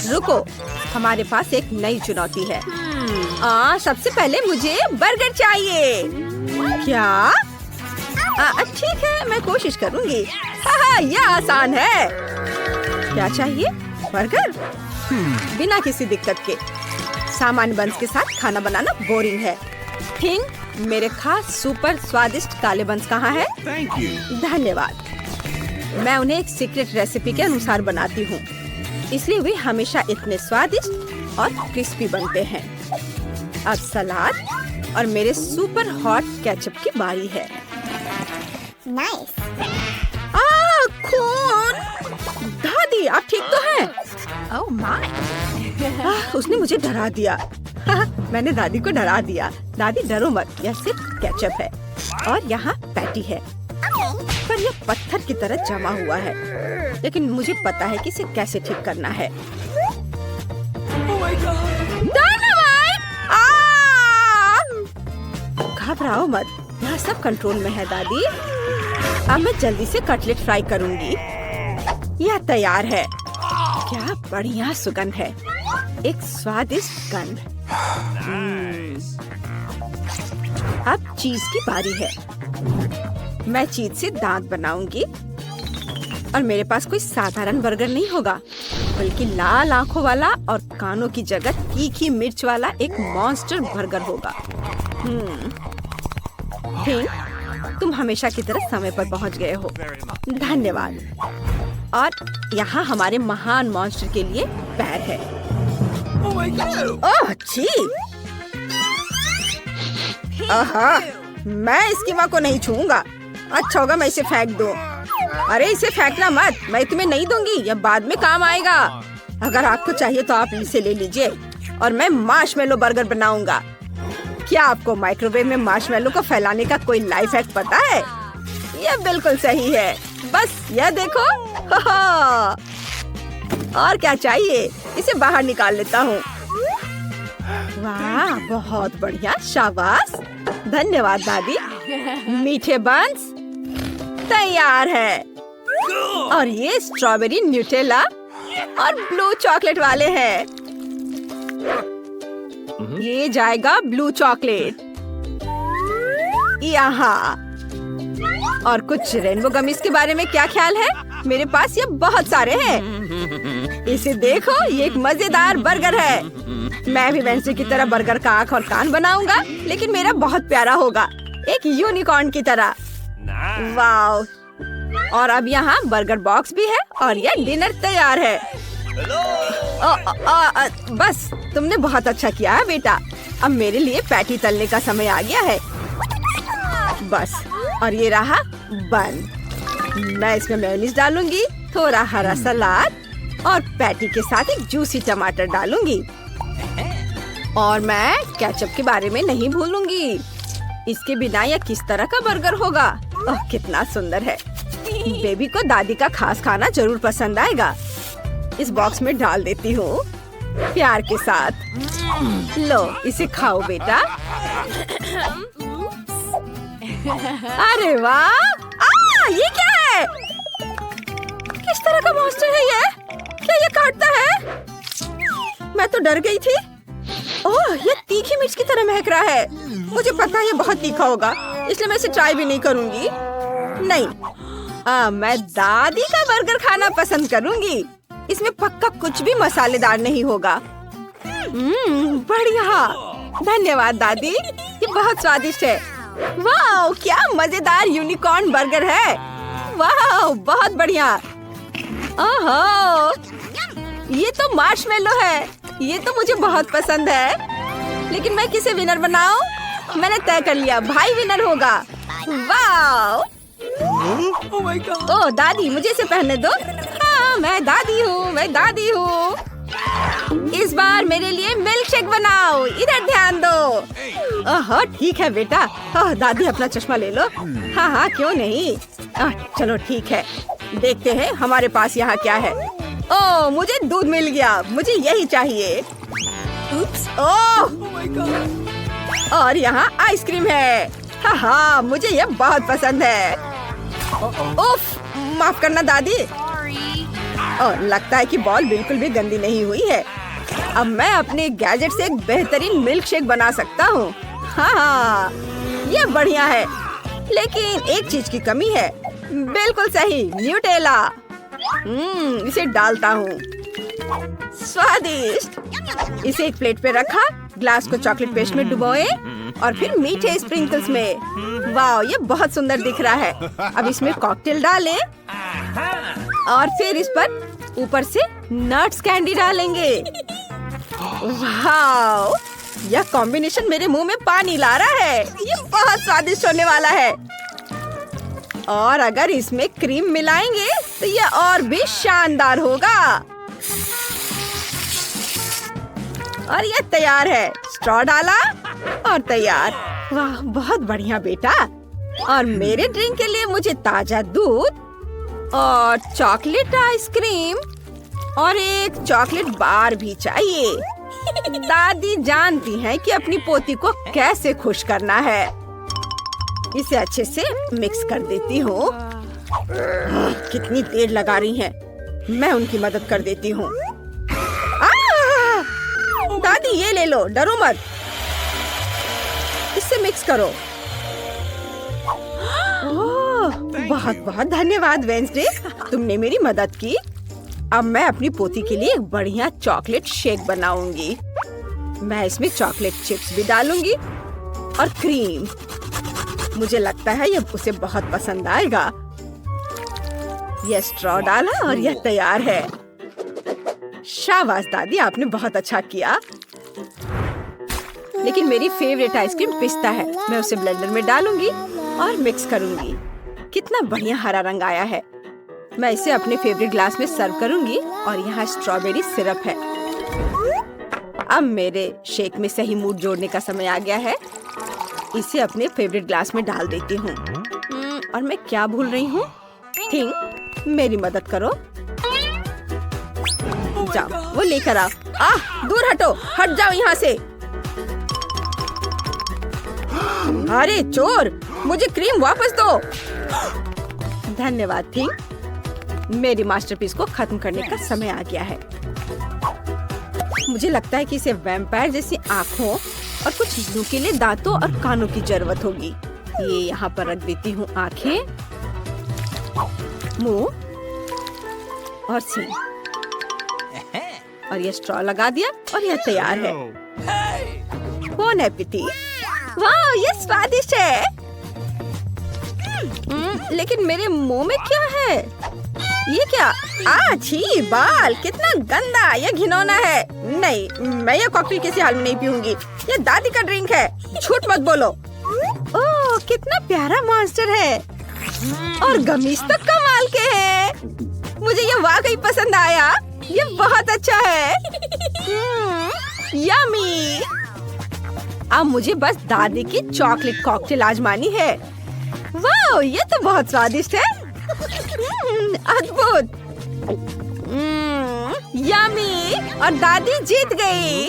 रुको, हमारे पास एक नई चुनौती है। सबसे पहले मुझे बर्गर चाहिए। क्या? ठीक है, मैं कोशिश करूंगी। यह आसान है। क्या चाहिए? बर्गर? बिना किसी दिक्कत के। सामान्य बंस के साथ खाना बनाना बोरिंग है। थिंग, मेरे खास सुपर स्वादिष्ट काले बंस कहाँ है? धन्यवाद। मैं उन्हें एक सीक्रेट रेसिपी के अनुसार बनाती हूँ, इसलिए वे हमेशा इतने स्वादिष्ट और क्रिस्पी बनते हैं। अब सलाद और मेरे सुपर हॉट केचप की बारी है। Nice. खून! दादी, आप ठीक तो हैं? Oh my. उसने मुझे डरा दिया। मैंने दादी को डरा दिया। दादी डरो मत, यह सिर्फ केचप है और यहाँ पैटी है, पर यह पत्थर की तरह जमा हुआ है। लेकिन मुझे पता है कि इसे कैसे ठीक करना है। घबराओ मत, यहाँ सब कंट्रोल में है दादी। अब मैं जल्दी से कटलेट फ्राई करूंगी। यह तैयार है। क्या बढ़िया सुगंध है, एक स्वादिष्ट गंध। अब चीज की बारी है। मैं चीज से दांत बनाऊंगी और मेरे पास कोई साधारण बर्गर नहीं होगा, बल्कि लाल आंखों वाला और कानों की जगह तीखी मिर्च वाला एक मॉन्स्टर बर्गर होगा। तुम हमेशा की तरह समय पर पहुंच गए हो। धन्यवाद। और यहाँ हमारे महान मॉन्स्टर के लिए पैर है। ओह छी! मैं इस कीमा को नहीं छूऊंगा। अच्छा होगा मैं इसे फेंक दूं। अरे इसे फेंकना मत, मैं तुम्हें नहीं दूंगी, यह बाद में काम आएगा। अगर आपको चाहिए तो आप इसे ले लीजिए और मैं मार्शमेलो बर्गर बनाऊंगा। क्या आपको माइक्रोवेव में मार्शमेलो को फैलाने का कोई लाइफ हैक पता है? यह बिल्कुल सही है। बस यह देखो। और क्या चाहिए? इसे बाहर निकाल लेता हूँ। वाह, बहुत बढ़िया, शाबाश। धन्यवाद दादी। मीठे बंस तैयार है। और ये स्ट्रॉबेरी न्यूटेला और ब्लू चॉकलेट वाले हैं। ये जाएगा ब्लू चॉकलेट यहाँ। और कुछ रेनबो गमीज के बारे में क्या ख्याल है? मेरे पास ये बहुत सारे हैं। इसे देखो, ये एक मजेदार बर्गर है। मैं भी वेंसडे की तरह बर्गर का आँख और कान बनाऊंगा, लेकिन मेरा बहुत प्यारा होगा, एक यूनिकॉर्न की तरह। वाव! और अब यहाँ बर्गर बॉक्स भी है और यह डिनर तैयार है। बस, तुमने बहुत अच्छा किया है बेटा। अब मेरे लिए पैटी तलने का समय आ गया है। बस, और ये रहा बन। मैं इसमें मेयोनीज डालूंगी, थोड़ा हरा सलाद और पैटी के साथ एक जूसी टमाटर डालूंगी। और मैं केचप के बारे में नहीं भूलूंगी। इसके बिना यह किस तरह का बर्गर होगा? ओह, कितना सुंदर है। बेबी को दादी का खास खाना जरूर पसंद आएगा। इस बॉक्स में डाल देती हूँ प्यार के साथ। लो, इसे खाओ बेटा। अरे वाह! ये क्या है? किस तरह का मॉन्स्टर है ये? क्या ये काटता है? मैं तो डर गई थी। ओह, ये तीखी मिर्च की तरह महक रहा है। मुझे पता है ये बहुत तीखा होगा, इसलिए मैं इसे ट्राई भी नहीं करूंगी। नहीं, मैं दादी का बर्गर खाना पसंद करूंगी। इसमें पक्का कुछ भी मसालेदार नहीं होगा। बढ़िया, धन्यवाद दादी, ये बहुत स्वादिष्ट है। वाह, क्या मजेदार यूनिकॉर्न बर्गर है। वाह, बहुत बढ़िया। ओहो, ये तो मार्शमेलो है। ये तो मुझे बहुत पसंद है, लेकिन मैं किसे विनर बनाऊं? मैंने तय कर लिया, भाई विनर होगा। वाह! ओह दादी, मुझे इसे पहनने दो। हाँ, मैं दादी हूँ, मैं दादी हूँ। इस बार मेरे लिए मिल्क शेक बनाओ। इधर ध्यान दो। ओह, ठीक है बेटा। ओह दादी, अपना चश्मा ले लो। हाँ हाँ, क्यों नहीं। चलो ठीक है, देखते हैं हमारे पास यहाँ क्या है। ओह, मुझे दूध मिल गया, मुझे यही चाहिए। ओह, और यहाँ आइसक्रीम है। हाँ हाँ, मुझे ये बहुत पसंद है। उफ, माफ करना दादी। और लगता है कि बॉल बिल्कुल भी गंदी नहीं हुई है। अब मैं अपने गैजेट से एक बेहतरीन मिल्क शेक बना सकता हूँ। हाँ, ये बढ़िया है, लेकिन एक चीज की कमी है। बिल्कुल सही, न्यूटेला। इसे डालता हूँ। स्वादिष्ट। इसे एक प्लेट पे रखा, ग्लास को चॉकलेट पेस्ट में डुबोए और फिर मीठे स्प्रिंकल्स में। वाह, ये बहुत सुंदर दिख रहा है। अब इसमें कॉकटेल डालें और फिर इस पर ऊपर से नट्स कैंडी डालेंगे। वाह, यह कॉम्बिनेशन मेरे मुंह में पानी ला रहा है। ये बहुत स्वादिष्ट होने वाला है। और अगर इसमें क्रीम मिलाएंगे तो यह और भी शानदार होगा। और यह तैयार है। स्ट्रॉ डाला और तैयार। वाह, बहुत बढ़िया बेटा। और मेरे ड्रिंक के लिए मुझे ताजा दूध और चॉकलेट आइसक्रीम और एक चॉकलेट बार भी चाहिए। दादी जानती हैं कि अपनी पोती को कैसे खुश करना है। इसे अच्छे से मिक्स कर देती हूँ। कितनी देर लगा रही हैं। मैं उनकी मदद कर देती हूँ। दादी ये ले लो, डरो मत। इससे मिक्स करो। ओह, बहुत बहुत धन्यवाद वेंसडे, तुमने मेरी मदद की। अब मैं अपनी पोती के लिए एक बढ़िया चॉकलेट शेक बनाऊंगी। मैं इसमें चॉकलेट चिप्स भी डालूंगी और क्रीम। मुझे लगता है यह उसे बहुत पसंद आएगा। यह स्ट्रॉ डाला और यह तैयार है। शाबाश दादी, आपने बहुत अच्छा किया। लेकिन मेरी फेवरेट आइसक्रीम पिस्ता है। मैं उसे ब्लेंडर में डालूंगी और मिक्स करूंगी। कितना बढ़िया हरा रंग आया है। मैं इसे अपने फेवरेट ग्लास में सर्व करूंगी और यहाँ स्ट्रॉबेरी सिरप है। अब मेरे शेक में सही मूड जोड़ने का समय आ गया है। इसे अपने फेवरेट ग्लास में डाल देती हूँ। और मैं क्या भूल रही हूँ? थिंक, मेरी मदद करो। जाओ, वो लेकर आओ। दूर हटो, हट जाओ यहाँ से। अरे चोर, मुझे क्रीम वापस दो। धन्यवाद थिंक। मेरी मास्टरपीस को खत्म करने का समय आ गया है। मुझे लगता है कि इसे वैम्पायर जैसी आँखों और कुछ नुकीले दांतों और कानों की जरूरत होगी। ये यहाँ पर रख देती हूँ। आँखें, मुंह और सींग। और ये स्ट्रॉ लगा दिया और यह तैयार है। Bone appétit. वाह, ये स्वादिष्ट है। लेकिन मेरे मुंह में क्या है? ये क्या? छी, बाल कितना गंदा, ये घिनौना है। नहीं, मैं ये कॉकटेल किसी हाल में नहीं पीऊंगी। ये दादी का ड्रिंक है। झूठ मत बोलो। ओह, कितना प्यारा मॉन्स्टर है। और गमीज तो कमाल के हैं। मुझे ये वाकई पसंद आया। ये बहुत अच्छा है। यम्मी। अब मुझे बस दादी की चॉकलेट कॉकटेल आजमानी है। वाह, ये तो बहुत स्वादिष्ट है। अद्भुत। यम्मी। और दादी जीत गई।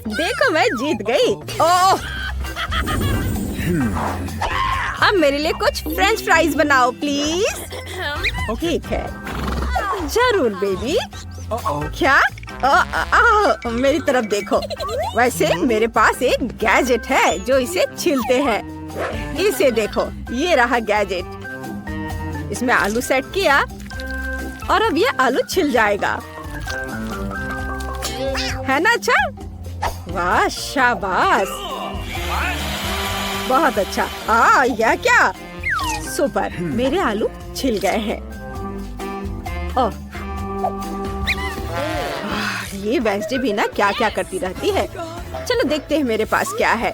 देखो, मैं जीत गई। ओह, अब मेरे लिए कुछ फ्रेंच फ्राइज बनाओ प्लीज। ठीक है, जरूर बेबी। क्या? मेरी तरफ देखो। वैसे मेरे पास एक गैजेट है जो इसे छीलते हैं। इसे देखो, ये रहा गैजेट। इसमें आलू सेट किया और अब ये आलू छिल जाएगा। है ना अच्छा? वाह, शाबाश, बहुत अच्छा। यह क्या? सुपर, मेरे आलू छिल गए हैं। ओह, ये वेंसडे भी ना क्या क्या करती रहती है। चलो देखते हैं मेरे पास क्या है।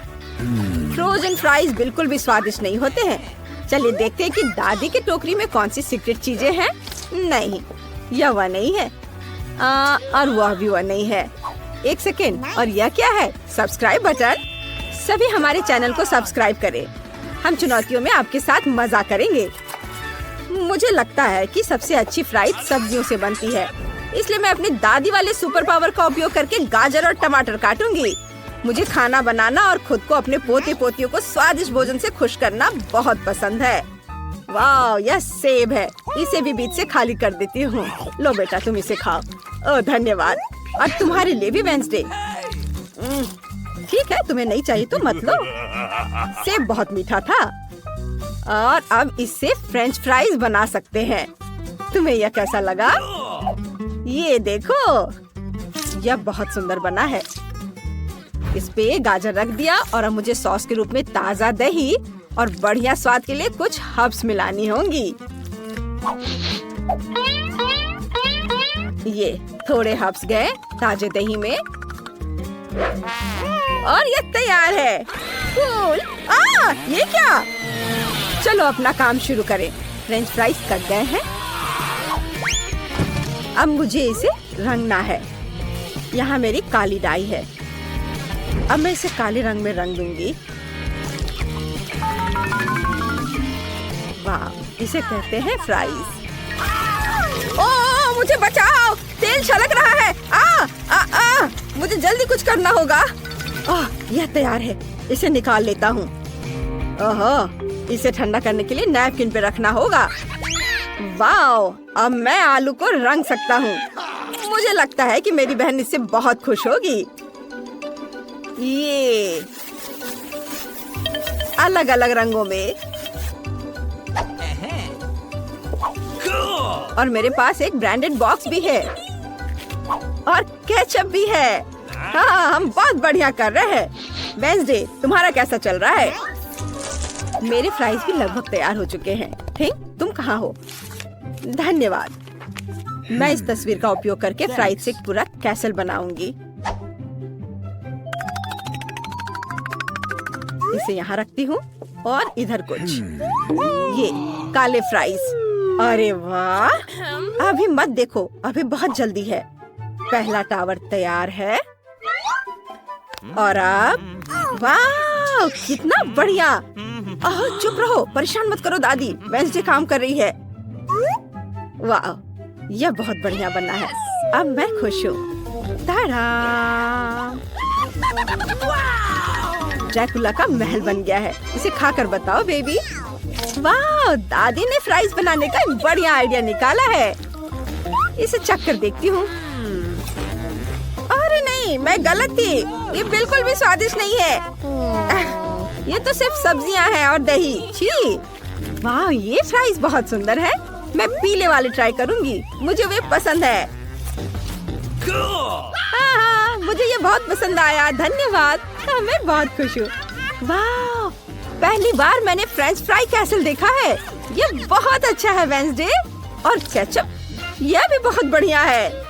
फ्रोजन फ्राइज बिल्कुल भी स्वादिष्ट नहीं होते हैं। चलिए देखते हैं कि दादी की टोकरी में कौन सी सीक्रेट चीजें हैं। नहीं, यह वह नहीं है। और वह भी वह नहीं है। एक सेकेंड, और यह क्या है? Subscribe button. सभी हमारे चैनल को सब्सक्राइब करें। हम चुनौतियों में आपके साथ मजा करेंगे। मुझे लगता है कि सबसे अच्छी फ्राइज सब्जियों से बनती है, इसलिए मैं अपनी दादी वाले सुपर पावर का उपयोग करके गाजर और टमाटर काटूंगी। मुझे खाना बनाना और खुद को अपने पोते पोतियों को स्वादिष्ट भोजन से खुश करना बहुत पसंद है। वाह, यह सेब है। इसे भी बीच से खाली कर देती हूँ। लो बेटा, तुम इसे खाओ। ओह धन्यवाद। और तुम्हारे लिए भी वेंसडे। ठीक है, तुम्हें नहीं चाहिए तो मत लो। सेब बहुत मीठा था। और अब इससे फ्रेंच फ्राइज बना सकते हैं। तुम्हें यह कैसा लगा? ये देखो, यह बहुत सुंदर बना है। इस पे गाजर रख दिया और अब मुझे सॉस के रूप में ताजा दही और बढ़िया स्वाद के लिए कुछ हर्ब्स मिलानी होंगी। ये थोड़े हर्ब्स गए ताजे दही में और ये तैयार है। कूल। ये क्या? चलो अपना काम शुरू करें। फ्रेंच फ्राइज कट गए हैं। अब मुझे इसे रंगना है। यहाँ मेरी काली डाई है। अब मैं इसे काले रंग में रंग दूंगी। वाह, इसे कहते हैं फ्राइज। ओह, मुझे बचाओ, तेल छलक रहा है। मुझे जल्दी कुछ करना होगा। यह तैयार है, इसे निकाल लेता हूँ। ओह, इसे ठंडा करने के लिए नैपकिन पे रखना होगा। वाह, अब मैं आलू को रंग सकता हूँ। मुझे लगता है कि मेरी बहन इससे बहुत खुश होगी। ये अलग अलग रंगों में। और मेरे पास एक ब्रांडेड बॉक्स भी है और केचप भी है। हाँ, हम बहुत बढ़िया कर रहे हैं। वेंसडे, तुम्हारा कैसा चल रहा है? मेरे फ्राइज भी लगभग तैयार हो चुके हैं। थिंक, तुम कहाँ हो? धन्यवाद। मैं इस तस्वीर का उपयोग करके फ्राइज से एक पूरा कैसल बनाऊंगी। इसे यहाँ रखती हूँ और इधर कुछ। ये काले फ्राइज। अरे वाह, अभी मत देखो, अभी बहुत जल्दी है। पहला टावर तैयार है और अब वाह, कितना बढ़िया। चुप रहो, परेशान मत करो दादी, वेंसडे काम कर रही है। वाह, यह बहुत बढ़िया बना है। अब मैं खुश हूँ। ड्रैकुला का महल बन गया है। इसे खाकर बताओ बेबी। वाह, दादी ने फ्राइज बनाने का एक बढ़िया आइडिया निकाला है। इसे चख कर देखती हूँ। अरे नहीं, मैं गलत थी। ये बिल्कुल भी स्वादिष्ट नहीं है। ये तो सिर्फ सब्जियां हैं और दही। छी। वाह, ये फ्राइज बहुत सुंदर है। मैं पीले वाले ट्राई करूंगी, मुझे वे पसंद है। हाँ, मुझे ये बहुत पसंद आया। धन्यवाद। मैं बहुत खुश हूँ। वाह, पहली बार मैंने फ्रेंच फ्राई कैसल देखा है। ये बहुत अच्छा है वेंसडे। और केचप, यह भी बहुत बढ़िया है।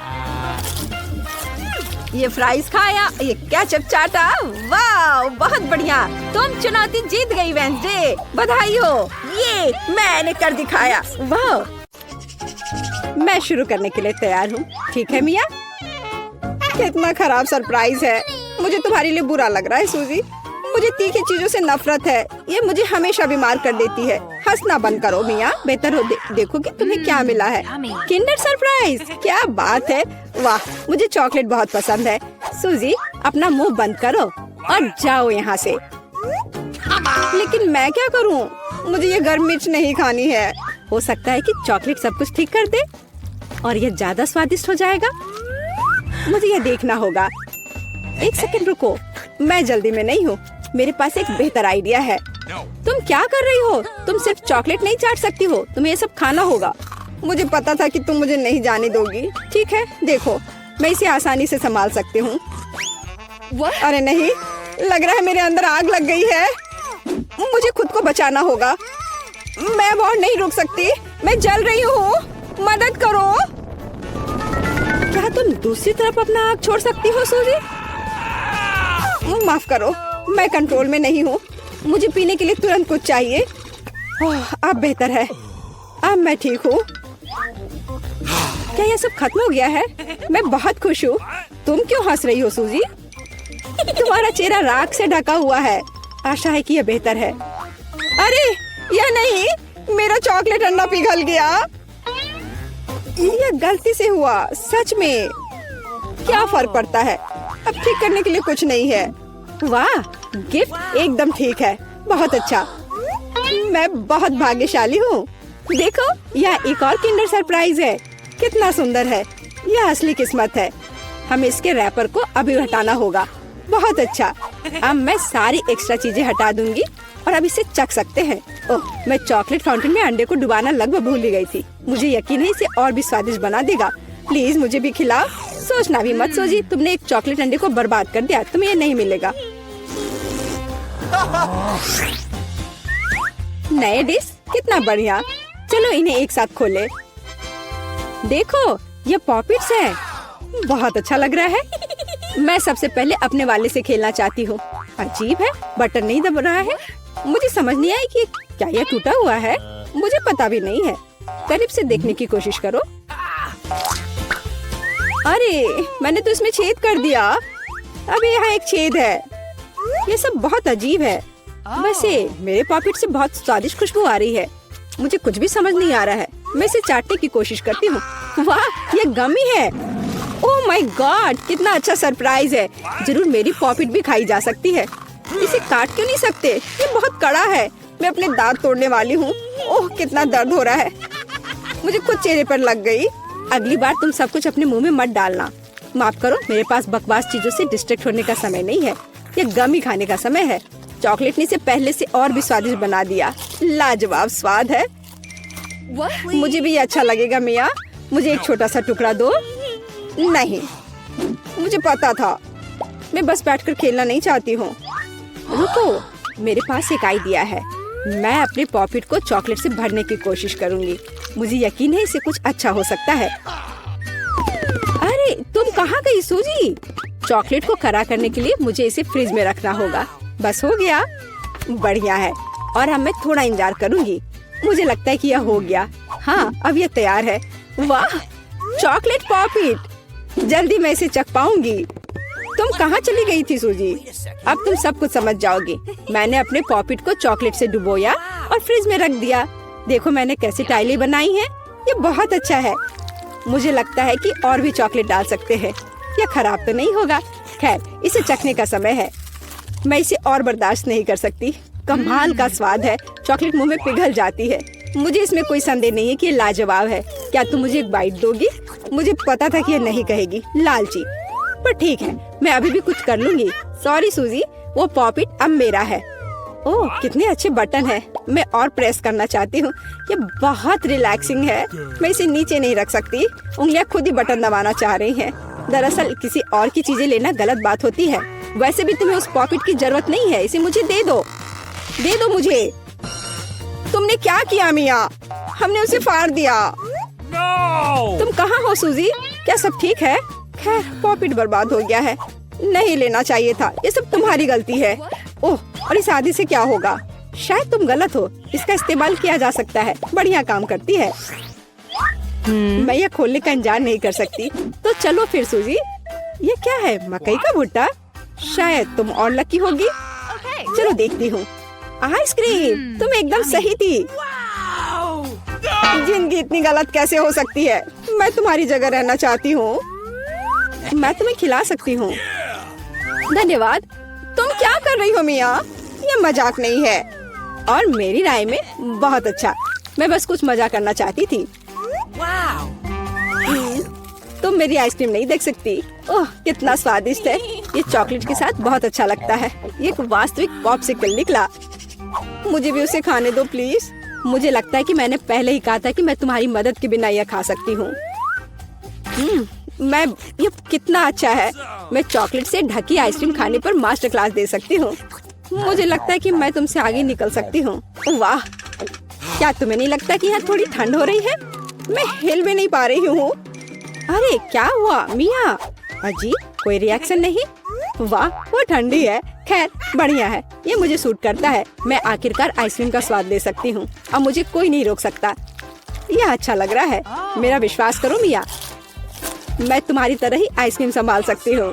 ये फ्राइज खाया, ये केचप चाटा। वाह, बहुत बढ़िया। तुम चुनौती जीत गई वेंसडे, बधाई हो। ये मैंने कर दिखाया। वाह, मैं शुरू करने के लिए तैयार हूँ। ठीक है मिया? कितना खराब सरप्राइज है। मुझे तुम्हारे लिए बुरा लग रहा है सूजी। मुझे तीखी चीजों से नफरत है। ये मुझे हमेशा बीमार कर देती है। हंसना बंद करो मिया। बेहतर हो देखो कि तुम्हें क्या मिला है। किंडर सरप्राइज, क्या बात है। वाह, मुझे चॉकलेट बहुत पसंद है। सूजी, अपना मुंह बंद करो और जाओ यहाँ से। लेकिन मैं क्या करूँ? मुझे ये गर्म मिर्च नहीं खानी है। हो सकता है कि चॉकलेट सब कुछ ठीक कर दे और ये ज्यादा स्वादिष्ट हो जाएगा। मुझे ये देखना होगा। एक सेकंड रुको, मैं जल्दी में नहीं हूँ। मेरे पास एक बेहतर आइडिया है। तुम क्या कर रही हो? तुम सिर्फ चॉकलेट नहीं चाट सकती हो, तुम्हें ये सब खाना होगा। मुझे पता था कि तुम मुझे नहीं जाने दोगी। ठीक है, देखो, मैं इसे आसानी से संभाल सकती हूँ। अरे नहीं, लग रहा है मेरे अंदर आग लग गई है। मुझे खुद को बचाना होगा। मैं और नहीं रुक सकती। मैं जल रही हूँ, मदद करो। क्या तुम दूसरी तरफ अपना आग छोड़ सकती हो सूजी? माफ करो, मैं कंट्रोल में नहीं हूँ। मुझे पीने के लिए तुरंत कुछ चाहिए। अब बेहतर है। अब मैं ठीक हूँ। क्या ये सब खत्म हो गया है? मैं बहुत खुश हूँ। तुम क्यों हंस रही हो सूजी? तुम्हारा चेहरा राख से ढका हुआ है। आशा है कि यह बेहतर है। अरे यह नहीं, मेरा चॉकलेट अंडा पिघल गया। यह गलती से हुआ, सच में। क्या फर्क पड़ता है? अब ठीक करने के लिए कुछ नहीं है। वाह, गिफ्ट एकदम ठीक है। बहुत अच्छा। मैं बहुत भाग्यशाली हूँ। देखो, यह एक और किंडर सरप्राइज है। कितना सुंदर है। यह असली किस्मत है। हमें इसके रैपर को अभी हटाना होगा। बहुत अच्छा। अब मैं सारी एक्स्ट्रा चीजें हटा दूंगी और अब इसे चख सकते हैं। ओह, मैं चॉकलेट फाउंटेन में अंडे को डुबाना लगभग भूल ही गई थी। मुझे यकीन है इसे और भी स्वादिष्ट बना देगा। प्लीज मुझे भी खिलाओ। सोचना भी मत सोची, तुमने एक चॉकलेट अंडे को बर्बाद कर दिया। तुम्हें ये नहीं मिलेगा। नए डिश कितना बढ़िया। चलो इन्हें एक साथ खोले। देखो, ये पॉपिट्स है। बहुत अच्छा लग रहा है। मैं सबसे पहले अपने वाले से खेलना चाहती हूँ। अजीब है, बटन नहीं दब रहा है। मुझे समझ नहीं आई कि क्या यह टूटा हुआ है। मुझे पता भी नहीं है। करीब से देखने की कोशिश करो। अरे, मैंने तो इसमें छेद कर दिया। अभी यहाँ एक छेद है। ये सब बहुत अजीब है। वैसे मेरे पॉकेट से बहुत स्वादिष्ट खुशबू आ रही है। मुझे कुछ भी समझ नहीं आ रहा है। मैं इसे चाटने की कोशिश करती हूँ। वाह, ये गमी है। ओह माय गॉड, कितना अच्छा सरप्राइज है। जरूर मेरी पॉकेट भी खाई जा सकती है। इसे काट क्यों नहीं सकते? ये बहुत कड़ा है। मैं अपने दांत तोड़ने वाली हूँ। ओह, कितना दर्द हो रहा है। मुझे खुद चेहरे पर लग गई। अगली बार तुम सब कुछ अपने मुंह में मत डालना। माफ करो, मेरे पास बकवास चीजों से डिस्ट्रैक्ट होने का समय नहीं है। ये गमी खाने का समय है। चॉकलेट ने इसे पहले से और भी स्वादिष्ट बना दिया। लाजवाब स्वाद है। मुझे भी ये अच्छा लगेगा मिया। मुझे एक छोटा सा टुकड़ा दो। नहीं, मुझे पता था। मैं बस बैठकर खेलना नहीं चाहती हूँ। रुको, मेरे पास एक आइडिया है। मैं अपने पॉकेट को चॉकलेट से भरने की कोशिश करूंगी। मुझे यकीन है इसे कुछ अच्छा हो सकता है। अरे, तुम कहाँ गई सूजी? चॉकलेट को कड़ा करने के लिए मुझे इसे फ्रिज में रखना होगा। बस हो गया। बढ़िया है। और अब मैं थोड़ा इंतजार करूंगी। मुझे लगता है कि यह हो गया। हाँ, अब यह तैयार है। वाह, चॉकलेट पॉकेट। जल्दी मैं इसे चख पाऊंगी। तुम कहाँ चली गई थी सूजी? अब तुम सब कुछ समझ जाओगी। मैंने अपने पॉकेट को चॉकलेट से डुबोया और फ्रिज में रख दिया। देखो मैंने कैसे टाइलें बनाई हैं। ये बहुत अच्छा है। मुझे लगता है कि और भी चॉकलेट डाल सकते हैं। यह खराब तो नहीं होगा। खैर, इसे चखने का समय है। मैं इसे और बर्दाश्त नहीं कर सकती। कमाल का स्वाद है। चॉकलेट मुंह में पिघल जाती है। मुझे इसमें कोई संदेह नहीं है कि ये लाजवाब है। क्या तुम मुझे एक बाइट दोगी? मुझे पता था कि ये नहीं कहेगी, लालची। पर ठीक है, मैं अभी भी कुछ कर लूंगी। सॉरी सूजी, वो पॉकेट अब मेरा है। ओह, कितने अच्छे बटन है। मैं और प्रेस करना चाहती हूँ। ये बहुत रिलैक्सिंग है। मैं इसे नीचे नहीं रख सकती। उंगलियां खुद ही बटन दबाना चाह रही हैं। दरअसल किसी और की चीजें लेना गलत बात होती है। वैसे भी तुम्हें उस पॉकेट की जरूरत नहीं है। इसे मुझे दे दो। दे दो मुझे। तुमने क्या किया मिया? हमने उसे फाड़ दिया। तुम कहाँ हो सूजी? क्या सब ठीक है? खैर, पॉकेट बर्बाद हो गया है। नहीं लेना चाहिए था। ये सब तुम्हारी गलती है। ओह, और इस आदि से क्या होगा? शायद तुम गलत हो। इसका इस्तेमाल किया जा सकता है। बढ़िया काम करती है। मैं यह खोलने का इंतजार नहीं कर सकती। तो चलो फिर सूजी। ये क्या है? मकई का भुट्टा? शायद तुम और लकी होगी। चलो देखती हूँ। आइसक्रीम, तुम एकदम सही थी। जिंदगी इतनी गलत कैसे हो सकती है? मैं तुम्हारी जगह रहना चाहती हूँ। मैं तुम्हें खिला सकती हूँ। धन्यवाद। तुम क्या कर रही हो मिया? ये मजाक नहीं है। और मेरी राय में बहुत अच्छा। मैं बस कुछ मजा करना चाहती थी। तुम मेरी आइसक्रीम नहीं देख सकती। ओह, कितना स्वादिष्ट है। ये चॉकलेट के साथ बहुत अच्छा लगता है। ये एक वास्तविक पॉप्सिकल निकला। मुझे भी उसे खाने दो प्लीज। मुझे लगता है कि मैंने पहले ही कहा था कि मैं तुम्हारी मदद के बिना यह खा सकती हूँ। ये कितना अच्छा है। मैं चॉकलेट से ढकी आइसक्रीम खाने पर मास्टर क्लास दे सकती हूँ। मुझे लगता है कि मैं तुमसे आगे निकल सकती हूँ। वाह, क्या तुम्हें नहीं लगता कि यहाँ थोड़ी ठंड हो रही है? मैं हिल भी नहीं पा रही हूँ। अरे क्या हुआ मिया? अजीब, कोई रिएक्शन नहीं। वाह, वो ठंडी है। खैर, बढ़िया है। ये मुझे सूट करता है। मैं आखिरकार आइसक्रीम का स्वाद ले सकती हूँ। अब मुझे कोई नहीं रोक सकता। यह अच्छा लग रहा है। मेरा विश्वास करो मिया, मैं तुम्हारी तरह ही आइसक्रीम संभाल सकती हूँ।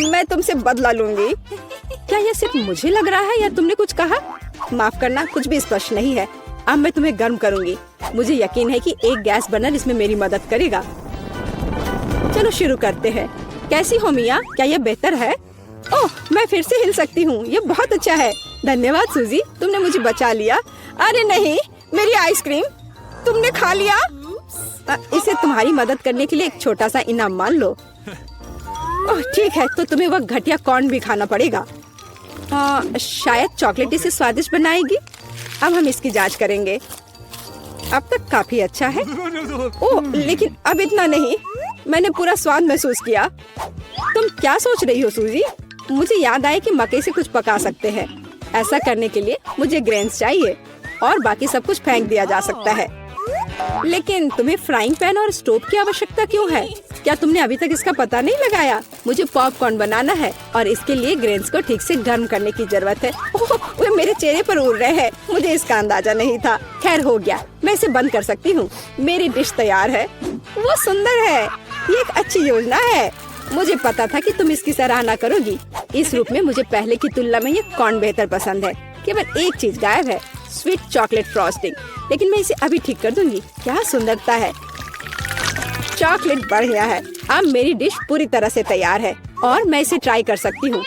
मैं तुमसे बदला लूंगी। क्या यह सिर्फ मुझे लग रहा है या तुमने कुछ कहा? माफ करना, कुछ भी स्पष्ट नहीं है। अब मैं तुम्हें गर्म करूंगी। मुझे यकीन है कि एक गैस बर्नर इसमें मेरी मदद करेगा। चलो शुरू करते हैं। कैसी हो मिया? क्या यह बेहतर है? ओह, मैं फिर से हिल सकती हूँ। ये बहुत अच्छा है। धन्यवाद सूजी, तुमने मुझे बचा लिया। अरे नहीं, मेरी आइसक्रीम तुमने खा लिया। इसे तुम्हारी मदद करने के लिए एक छोटा सा इनाम मान लो। ओह ठीक है, तो तुम्हें वह घटिया कॉर्न भी खाना पड़ेगा। शायद चॉकलेट इसे स्वादिष्ट बनाएगी। अब हम इसकी जांच करेंगे। अब तक काफी अच्छा है। ओह लेकिन अब इतना नहीं, मैंने पूरा स्वाद महसूस किया। तुम क्या सोच रही हो सूजी? मुझे याद आया कि मकई से कुछ पका सकते हैं। ऐसा करने के लिए मुझे ग्रेन्स चाहिए और बाकी सब कुछ फेंक दिया जा सकता है। लेकिन तुम्हें फ्राइंग पैन और स्टोव की आवश्यकता क्यों है? क्या तुमने अभी तक इसका पता नहीं लगाया? मुझे पॉपकॉर्न बनाना है और इसके लिए ग्रेन्स को ठीक से गर्म करने की जरूरत है। ओह, वे मेरे चेहरे पर उड़ रहे हैं। मुझे इसका अंदाजा नहीं था। खैर हो गया, मैं इसे बंद कर सकती हूँ। मेरी डिश तैयार है। वो सुंदर है। ये एक अच्छी योजना है। मुझे पता था कि तुम इसकी सराहना करोगी। इस रूप में मुझे पहले की तुलना में ये कॉर्न बेहतर पसंद है। केवल एक चीज गायब है, स्वीट चॉकलेट फ्रॉस्टिंग। लेकिन मैं इसे अभी ठीक कर दूंगी। क्या सुंदरता है। चॉकलेट बढ़िया है। अब मेरी डिश पूरी तरह से तैयार है और मैं इसे ट्राई कर सकती हूँ।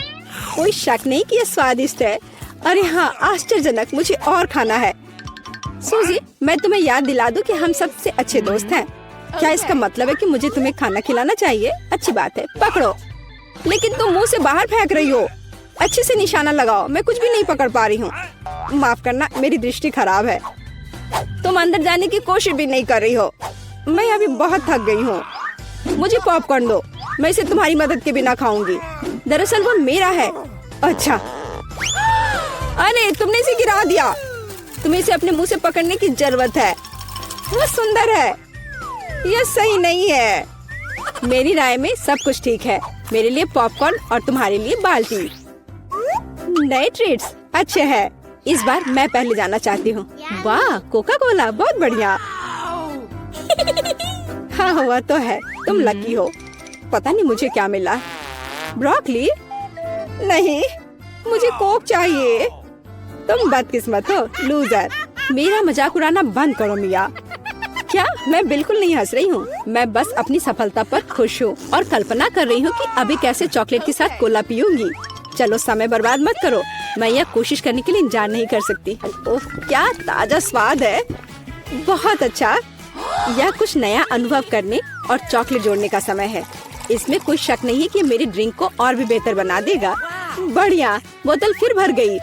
कोई शक नहीं कि ये स्वादिष्ट है। अरे हाँ, आश्चर्यजनक। मुझे और खाना है। सूजी, मैं तुम्हें याद दिला दूं कि हम सबसे अच्छे दोस्त हैं। क्या इसका मतलब है कि मुझे तुम्हें खाना खिलाना चाहिए? अच्छी बात है, पकड़ो। लेकिन तुम मुंह से बाहर फेंक रही हो। अच्छे से निशाना लगाओ। मैं कुछ भी नहीं पकड़ पा रही हूँ। माफ करना, मेरी दृष्टि खराब है। तुम अंदर जाने की कोशिश भी नहीं कर रही हो। मैं अभी बहुत थक गई हूँ। मुझे पॉपकॉर्न दो। मैं इसे तुम्हारी मदद के बिना खाऊंगी। दरअसल वो मेरा है। अच्छा, अरे तुमने इसे गिरा दिया। तुम्हें इसे अपने मुंह से पकड़ने की जरूरत है। वो सुंदर है। यह सही नहीं है। मेरी राय में सब कुछ ठीक है। मेरे लिए पॉपकॉर्न और तुम्हारे लिए बाल्टी। नए ट्रीट्स अच्छे हैं। इस बार मैं पहले जाना चाहती हूँ। वाह, कोका कोला, बहुत बढ़िया। हाँ हुआ तो है। तुम लकी हो। पता नहीं मुझे क्या मिला। ब्रोकली? नहीं, मुझे कोक चाहिए। तुम बदकिस्मत हो, लूजर। मेरा मजाक उड़ाना बंद करो मिया। क्या? मैं बिल्कुल नहीं हंस रही हूँ। मैं बस अपनी सफलता पर खुश हूँ और कल्पना कर रही हूँ कि अभी कैसे चॉकलेट के साथ कोला पीऊंगी। चलो समय बर्बाद मत करो। मैं यह कोशिश करने के लिए इंतजार नहीं कर सकती। ओह, क्या ताजा स्वाद है। बहुत अच्छा। यह कुछ नया अनुभव करने और चॉकलेट जोड़ने का समय है। इसमें कोई शक नहीं है कि मेरी ड्रिंक को और भी बेहतर बना देगा। बढ़िया। बोतल फिर भर गई।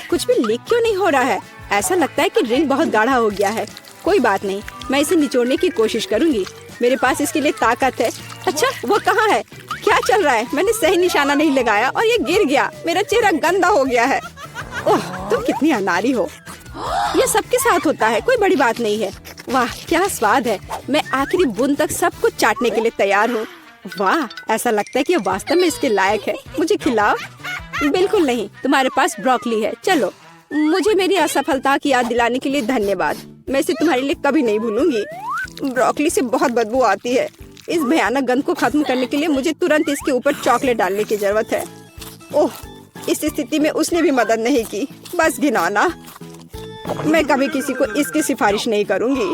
कुछ भी लीक क्यों नहीं हो रहा है? ऐसा लगता है कि ड्रिंक बहुत गाढ़ा हो गया है। कोई बात नहीं, मैं इसे निचोड़ने की कोशिश करूंगी। मेरे पास इसके लिए ताकत है। अच्छा, वो कहाँ है? क्या चल रहा है? मैंने सही निशाना नहीं लगाया और ये गिर गया। मेरा चेहरा गंदा हो गया है। ओह, तुम कितनी अनाड़ी हो। ये सबके साथ होता है, कोई बड़ी बात नहीं है। वाह, क्या स्वाद है। मैं आखिरी बूंद तक सब कुछ चाटने के लिए तैयार हूँ। वाह, ऐसा लगता है कि ये वास्तव में इसके लायक है। मुझे खिलाओ। बिल्कुल नहीं, तुम्हारे पास ब्रोकली है। चलो। मुझे मेरी असफलता की याद दिलाने के लिए धन्यवाद। मैं इसे तुम्हारे लिए कभी नहीं भूलूंगी। ब्रोकली से बहुत बदबू आती है। इस भयानक गंध को खत्म करने के लिए मुझे तुरंत इसके ऊपर चॉकलेट डालने की जरूरत है। ओह, इस स्थिति में उसने भी मदद नहीं की। बस घिनौना। मैं कभी किसी को इसकी सिफारिश नहीं करूंगी।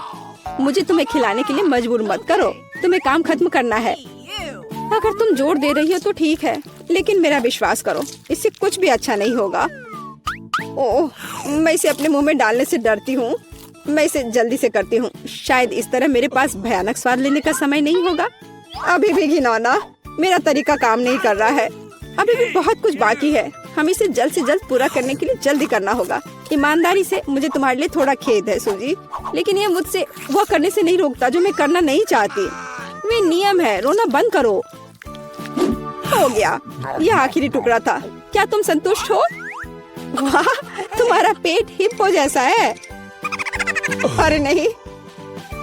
मुझे तुम्हें खिलाने के लिए मजबूर मत करो। तुम्हें काम खत्म करना है। अगर तुम जोर दे रही हो तो ठीक है, लेकिन मेरा विश्वास करो, इससे कुछ भी अच्छा नहीं होगा। ओह, मैं इसे अपने मुंह में डालने से डरती हूँ। मैं इसे जल्दी से करती हूँ। शायद इस तरह मेरे पास भयानक स्वाद लेने का समय नहीं होगा। अभी भी घिनौना। मेरा तरीका काम नहीं कर रहा है। अभी भी बहुत कुछ बाकी है। हम इसे जल्द से जल्द पूरा करने के लिए जल्दी करना होगा। ईमानदारी से मुझे तुम्हारे लिए थोड़ा खेद है सूजी, लेकिन ये मुझसे वो करने से नहीं रोकता जो मैं करना नहीं चाहती। वे नियम है। रोना बंद करो। हो गया। यह आखिरी टुकड़ा था। क्या तुम संतुष्ट हो? वाह, तुम्हारा पेट हिप्पो जैसा है। अरे नहीं,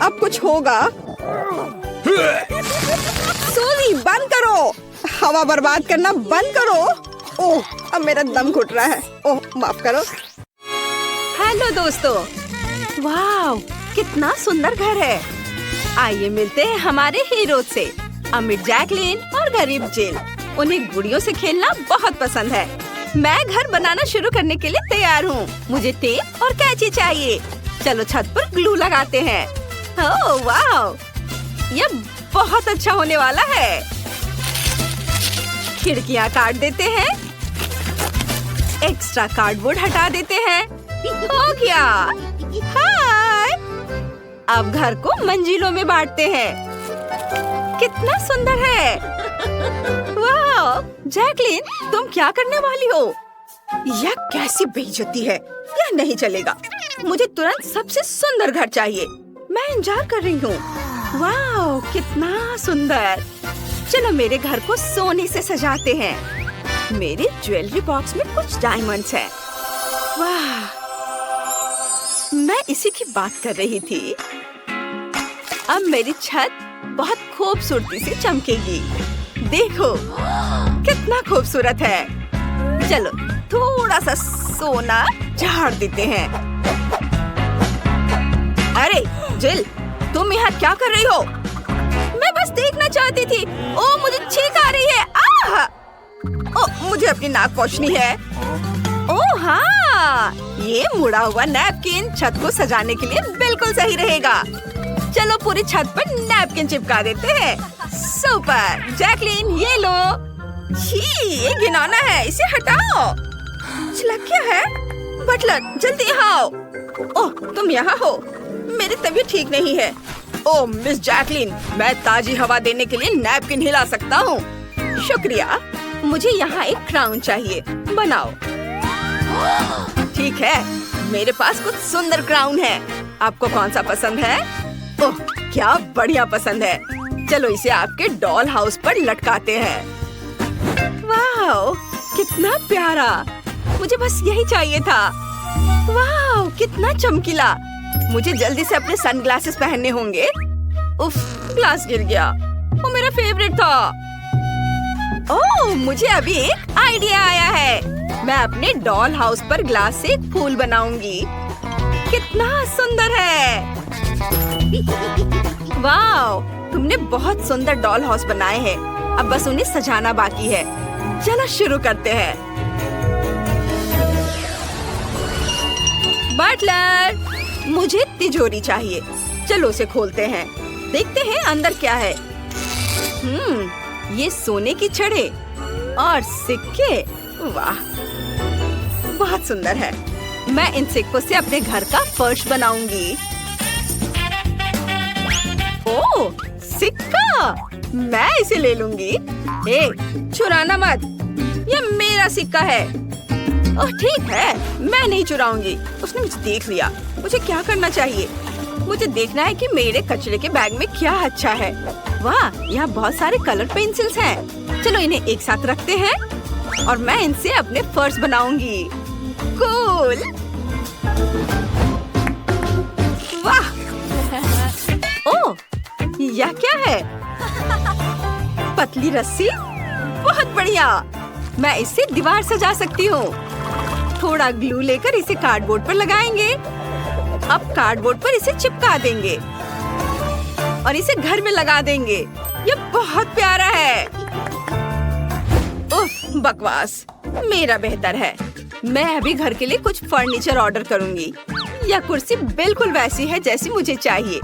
अब कुछ होगा। सूजी, बंद करो। हवा बर्बाद करना बंद करो। ओह, अब मेरा दम घुट रहा है। ओह, माफ करो। हेलो दोस्तों। वाह, कितना सुंदर घर है। आइए मिलते हैं हमारे हीरो से, अमीर जैकलिन और गरीब जिल। उन्हें गुड़ियों से खेलना बहुत पसंद है। मैं घर बनाना शुरू करने के लिए तैयार हूँ। मुझे टेप और कैंची चाहिए। चलो छत पर ग्लू लगाते हैं। ओह वाह, यह बहुत अच्छा होने वाला है। खिड़कियाँ काट देते हैं। एक्स्ट्रा कार्डबोर्ड हटा देते हैं। हो गया। हाँ। अब घर को मंजिलों में बांटते हैं। कितना सुंदर है। वाह, जैकलिन, तुम क्या करने वाली हो? यह कैसी बेइज्जती है। यह नहीं चलेगा। मुझे तुरंत सबसे सुंदर घर चाहिए। मैं इंतजार कर रही हूँ। वाह, कितना सुंदर। चलो मेरे घर को सोने से सजाते हैं। मेरे ज्वेलरी बॉक्स में कुछ डायमंड्स हैं। वाह, मैं इसी की बात कर रही थी। अब मेरी छत बहुत खूबसूरती से चमकेगी। देखो कितना खूबसूरत है। चलो थोड़ा सा सोना झाड़ देते हैं। अरे जिल, तुम यहाँ क्या कर रही हो? मैं बस देखना चाहती थी। ओ, मुझे छींक आ रही है। आह! ओ, मुझे अपनी नाक पोंछनी है। ओ हाँ, ये मुड़ा हुआ नैपकिन छत को सजाने के लिए बिल्कुल सही रहेगा। चलो पूरी छत पर नैपकिन चिपका देते हैं। सुपर। जैकलिन, ये लो। छी, ये घिनौना है, इसे हटाओ। छिलक क्या है? बटलर, जल्दी यहाँ आओ। ओह, तुम यहाँ हो। मेरी तबीयत ठीक नहीं है। ओह मिस जैकलिन, मैं ताजी हवा देने के लिए नैपकिन हिला सकता हूँ। शुक्रिया। मुझे यहाँ एक क्राउन चाहिए। बनाओ। ठीक है, मेरे पास कुछ सुंदर क्राउन है। आपको कौन सा पसंद है? ओह, क्या बढ़िया पसंद है। चलो इसे आपके डॉल हाउस पर लटकाते हैं। वाह, कितना प्यारा। मुझे बस यही चाहिए था। वाह, कितना चमकीला। मुझे जल्दी से अपने सनग्लासेस पहनने होंगे। उफ, ग्लास गिर गया। वो मेरा फेवरेट था। ओह, मुझे अभी एक आइडिया आया है। मैं अपने डॉल हाउस पर ग्लास से एक फूल बनाऊंगी। कितना सुंदर है। वाह, तुमने बहुत सुंदर डॉल हाउस बनाए हैं। अब बस उन्हें सजाना बाकी है। चलो शुरू करते हैं। बटलर, मुझे तिजोरी चाहिए। चलो उसे खोलते हैं। देखते हैं अंदर क्या है। ये सोने की छड़े और सिक्के। वाह, बहुत सुंदर है। मैं इन सिक्कों से अपने घर का फर्श बनाऊंगी। ओह, सिक्का, मैं इसे ले लूंगी। ए, चुराना मत, ये मेरा सिक्का है। ओह ठीक है, मैं नहीं चुराऊंगी। उसने मुझे देख लिया। मुझे क्या करना चाहिए? मुझे देखना है कि मेरे कचरे के बैग में क्या अच्छा है। वाह, यहाँ बहुत सारे कलर पेंसिल्स हैं। चलो इन्हें एक साथ रखते हैं और मैं इनसे अपने फर्श बनाऊंगी। कूल। वाह। ओह, यह क्या है? पतली रस्सी, बहुत बढ़िया। मैं इससे दीवार सजा सकती हूँ। थोड़ा ग्लू लेकर इसे कार्डबोर्ड पर लगाएंगे। अब कार्डबोर्ड पर इसे चिपका देंगे और इसे घर में लगा देंगे। ये बहुत प्यारा है। उफ, बकवास, मेरा बेहतर है। मैं अभी घर के लिए कुछ फर्नीचर ऑर्डर करूंगी। यह कुर्सी बिल्कुल वैसी है जैसी मुझे चाहिए।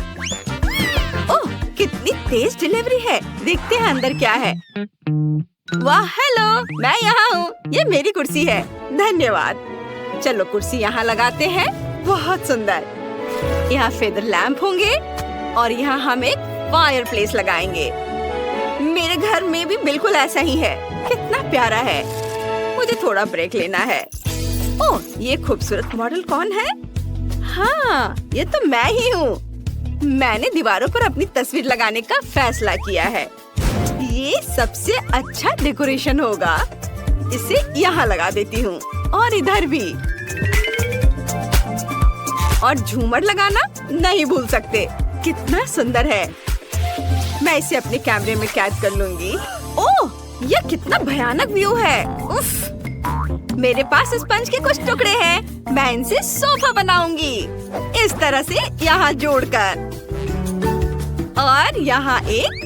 ओह, कितनी तेज डिलीवरी है। देखते हैं अंदर क्या है। वाह, हेलो, मैं यहाँ हूँ। ये मेरी कुर्सी है। धन्यवाद। चलो कुर्सी यहाँ लगाते हैं। बहुत सुंदर। यहाँ फेदर लैंप होंगे और यहाँ हम एक फायर प्लेस लगाएंगे। मेरे घर में भी बिल्कुल ऐसा ही है। कितना प्यारा है। मुझे थोड़ा ब्रेक लेना है। ओह, ये खूबसूरत मॉडल कौन है? हाँ, ये तो मैं ही हूँ। मैंने दीवारों पर अपनी तस्वीर लगाने का फैसला किया है। ये सबसे अच्छा डेकोरेशन होगा। इसे यहाँ लगा देती हूँ और इधर भी। और झूमर लगाना नहीं भूल सकते। कितना सुंदर है। मैं इसे अपने कैमरे में कैद कर लूंगी। ओह, यह कितना भयानक व्यू है। उफ, मेरे पास स्पंज के कुछ टुकड़े हैं। मैं इनसे सोफा बनाऊंगी। इस तरह से यहाँ जोड़कर। और यहाँ एक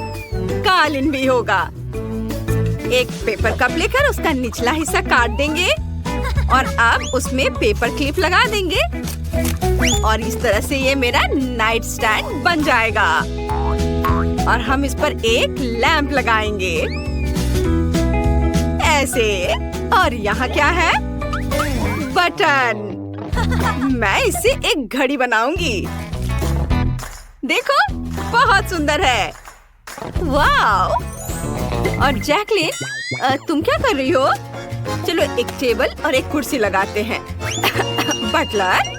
कालीन भी होगा। एक पेपर कप लेकर उसका निचला हिस्सा काट देंगे और अब उसमें पेपर क्लिप लगा देंगे और इस तरह से ये मेरा नाइट स्टैंड बन जाएगा। और हम इस पर एक लैंप लगाएंगे ऐसे। और यहाँ क्या है? बटन। मैं इससे एक घड़ी बनाऊंगी। देखो, बहुत सुंदर है। वाव! और जैकलिन, तुम क्या कर रही हो? चलो एक टेबल और एक कुर्सी लगाते हैं। बटलर,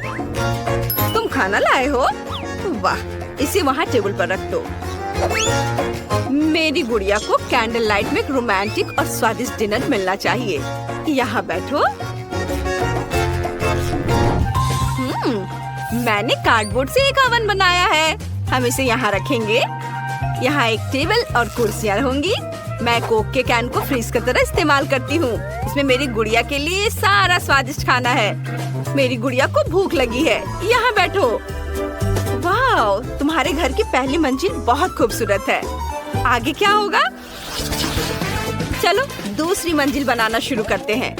तुम खाना लाए हो? वाह, इसे वहाँ टेबल पर रख दो। मेरी गुड़िया को कैंडल लाइट में एक रोमांटिक और स्वादिष्ट डिनर मिलना चाहिए। यहाँ बैठो। मैंने कार्डबोर्ड से एक ओवन बनाया है। हम इसे यहाँ रखेंगे। यहाँ एक टेबल और कुर्सियाँ होंगी। मैं कोक के कैन को फ्रीज की तरह इस्तेमाल करती हूँ। इसमें मेरी गुड़िया के लिए सारा स्वादिष्ट खाना है। मेरी गुड़िया को भूख लगी है। यहाँ बैठो। वाह, तुम्हारे घर की पहली मंजिल बहुत खूबसूरत है। आगे क्या होगा? चलो दूसरी मंजिल बनाना शुरू करते हैं।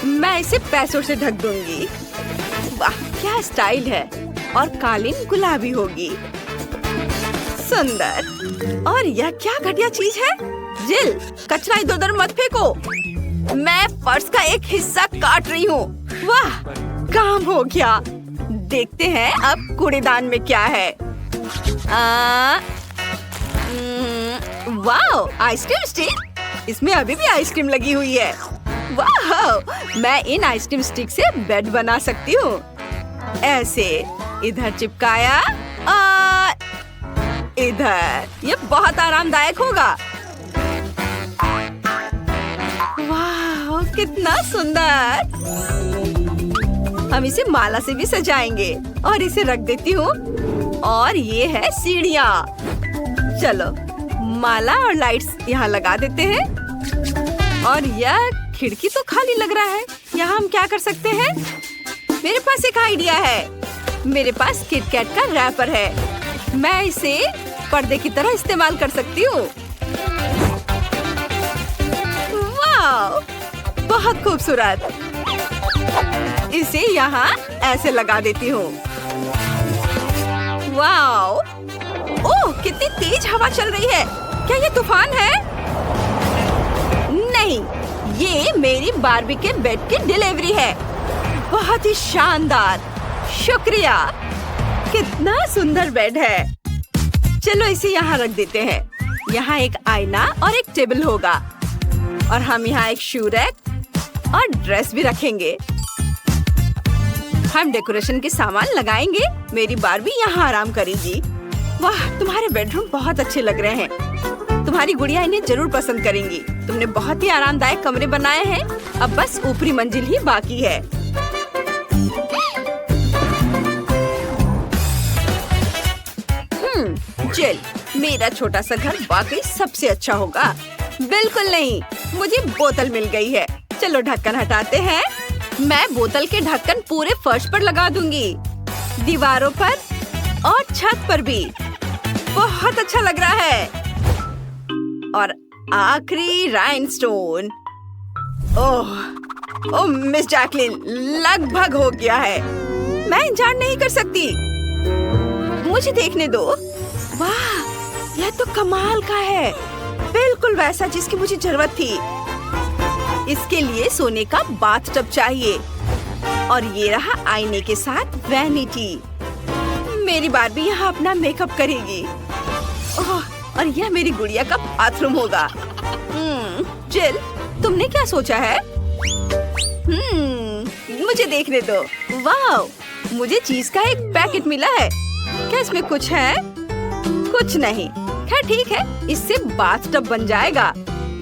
मैं इसे पैसों से ढक दूंगी। वाह, क्या स्टाइल है। और कालीन गुलाबी होगी। सुंदर। और यह क्या घटिया चीज है? जिल, कचरा इधर उधर मत फेंको। मैं फर्श का एक हिस्सा काट रही हूँ। वाह, काम हो गया। देखते हैं अब कूड़ेदान में क्या है। वाह, आइसक्रीम स्टिक। इसमें अभी भी आइसक्रीम लगी हुई है। वाह, मैं इन आइसक्रीम स्टिक से बेड बना सकती हूँ। ऐसे इधर चिपकाया और इधर। ये बहुत आरामदायक होगा। वाह, कितना सुंदर। हम इसे माला से भी सजाएंगे और इसे रख देती हूँ। और ये है सीढ़ियाँ। चलो माला और लाइट्स यहाँ लगा देते हैं। और यह खिड़की तो खाली लग रहा है। यहाँ हम क्या कर सकते हैं? मेरे पास एक आइडिया है। मेरे पास किटकैट का रैपर है। मैं इसे पर्दे की तरह इस्तेमाल कर सकती हूँ। वाह, बहुत खूबसूरत। इसे यहाँ ऐसे लगा देती हूँ। वाह, ओह, कितनी तेज हवा चल रही है। क्या ये तूफान है? नहीं, ये मेरी बार्बी के बेड की डिलीवरी है। बहुत ही शानदार। शुक्रिया। कितना सुंदर बेड है। चलो इसे यहाँ रख देते हैं। यहाँ एक आईना और एक टेबल होगा। और हम यहाँ एक शू रैक और ड्रेस भी रखेंगे। हम डेकोरेशन के सामान लगाएंगे। मेरी बार्बी यहाँ आराम करेगी। वाह, तुम्हारे बेडरूम बहुत अच्छे लग रहे हैं। तुम्हारी गुड़िया इन्हें जरूर पसंद करेंगी। तुमने बहुत ही आरामदायक कमरे बनाए हैं। अब बस ऊपरी मंजिल ही बाकी है। चल, मेरा छोटा सा घर वाकई सबसे अच्छा होगा। बिल्कुल नहीं, मुझे बोतल मिल गई है। चलो ढक्कन हटाते हैं। मैं बोतल के ढक्कन पूरे फर्श पर लगा दूंगी, दीवारों पर और छत पर भी। बहुत अच्छा लग रहा है। और आखिरी राइनस्टोन। ओह मिस जैकलिन, लगभग हो गया है। मैं इंतजार नहीं कर सकती। मुझे देखने दो। वाह, यह तो कमाल का है। बिल्कुल वैसा जिसकी मुझे जरूरत थी। इसके लिए सोने का बाथटब चाहिए। और ये रहा आईने के साथ वैनिटी। मेरी बार्बी यहाँ अपना मेकअप करेगी। ओह, और यह मेरी गुड़िया का बाथरूम होगा। जिल, तुमने क्या सोचा है? मुझे देखने दो। वाह, मुझे चीज का एक पैकेट मिला है। क्या इसमें कुछ है? कुछ नहीं। खैर ठीक है, इससे बाथटब बन जाएगा।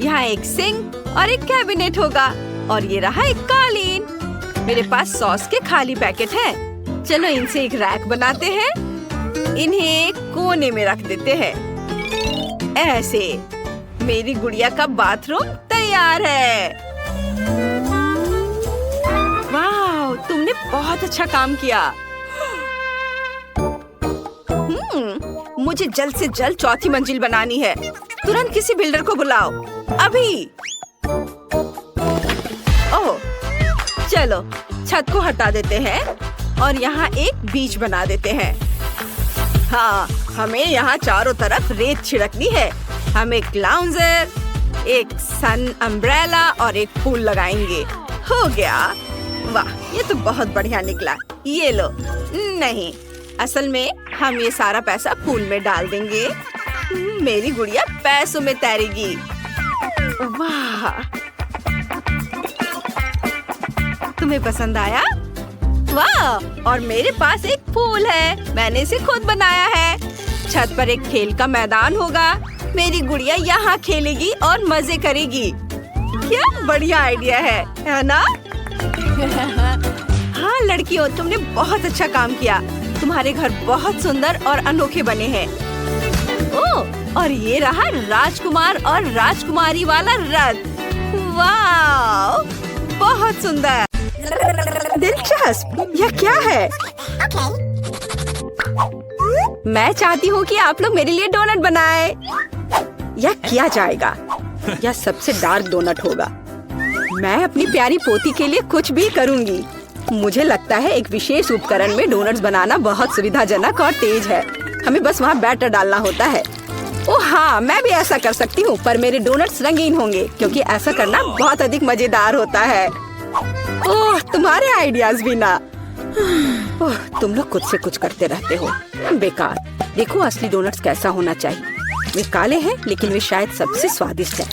यहाँ एक सिंक और एक कैबिनेट होगा। और ये रहा एक कालीन। मेरे पास सॉस के खाली पैकेट हैं। चलो इनसे एक रैक बनाते हैं। इन्हें कोने में रख देते हैं। ऐसे मेरी गुड़िया का बाथरूम तैयार है। वाह, तुमने बहुत अच्छा काम किया। मुझे जल्द से जल्द चौथी मंजिल बनानी है। तुरंत किसी बिल्डर को बुलाओ, अभी। ओह, चलो छत को हटा देते हैं और यहाँ एक बीच बना देते हैं। हाँ, हमें यहाँ चारों तरफ रेत छिड़कनी है। हम एक लाउंजर, एक सन अम्ब्रेला और एक फूल लगाएंगे। हो गया। वाह, ये तो बहुत बढ़िया निकला। ये लो। नहीं, असल में हम ये सारा पैसा पूल में डाल देंगे। मेरी गुड़िया पैसों में तैरेगी। वाह, तुम्हें पसंद आया? वाह, और मेरे पास एक पूल है, मैंने इसे खुद बनाया है। छत पर एक खेल का मैदान होगा, मेरी गुड़िया यहाँ खेलेगी और मजे करेगी। क्या बढ़िया आइडिया है ना? हाँ लड़कियों, तुमने बहुत अच्छा काम किया। तुम्हारे घर बहुत सुंदर और अनोखे बने हैं। ओह, और ये रहा राजकुमार और राजकुमारी वाला रथ। वाह, बहुत सुंदर, दिलचस्प। यह क्या है? मैं चाहती हूँ कि आप लोग मेरे लिए डोनट बनाएं। यह किया जाएगा। यह सबसे डार्क डोनट होगा। मैं अपनी प्यारी पोती के लिए कुछ भी करूँगी। मुझे लगता है एक विशेष उपकरण में डोनट्स बनाना बहुत सुविधाजनक और तेज है। हमें बस वहाँ बैटर डालना होता है। ओह हाँ, मैं भी ऐसा कर सकती हूँ, पर मेरे डोनट्स रंगीन होंगे क्योंकि ऐसा करना बहुत अधिक मजेदार होता है। ओह, तुम्हारे आइडियाज भी ना। ओह, तुम लोग खुद से कुछ करते रहते हो, बेकार। देखो असली डोनट्स कैसा होना चाहिए। वे काले हैं लेकिन वे शायद सबसे स्वादिष्ट हैं।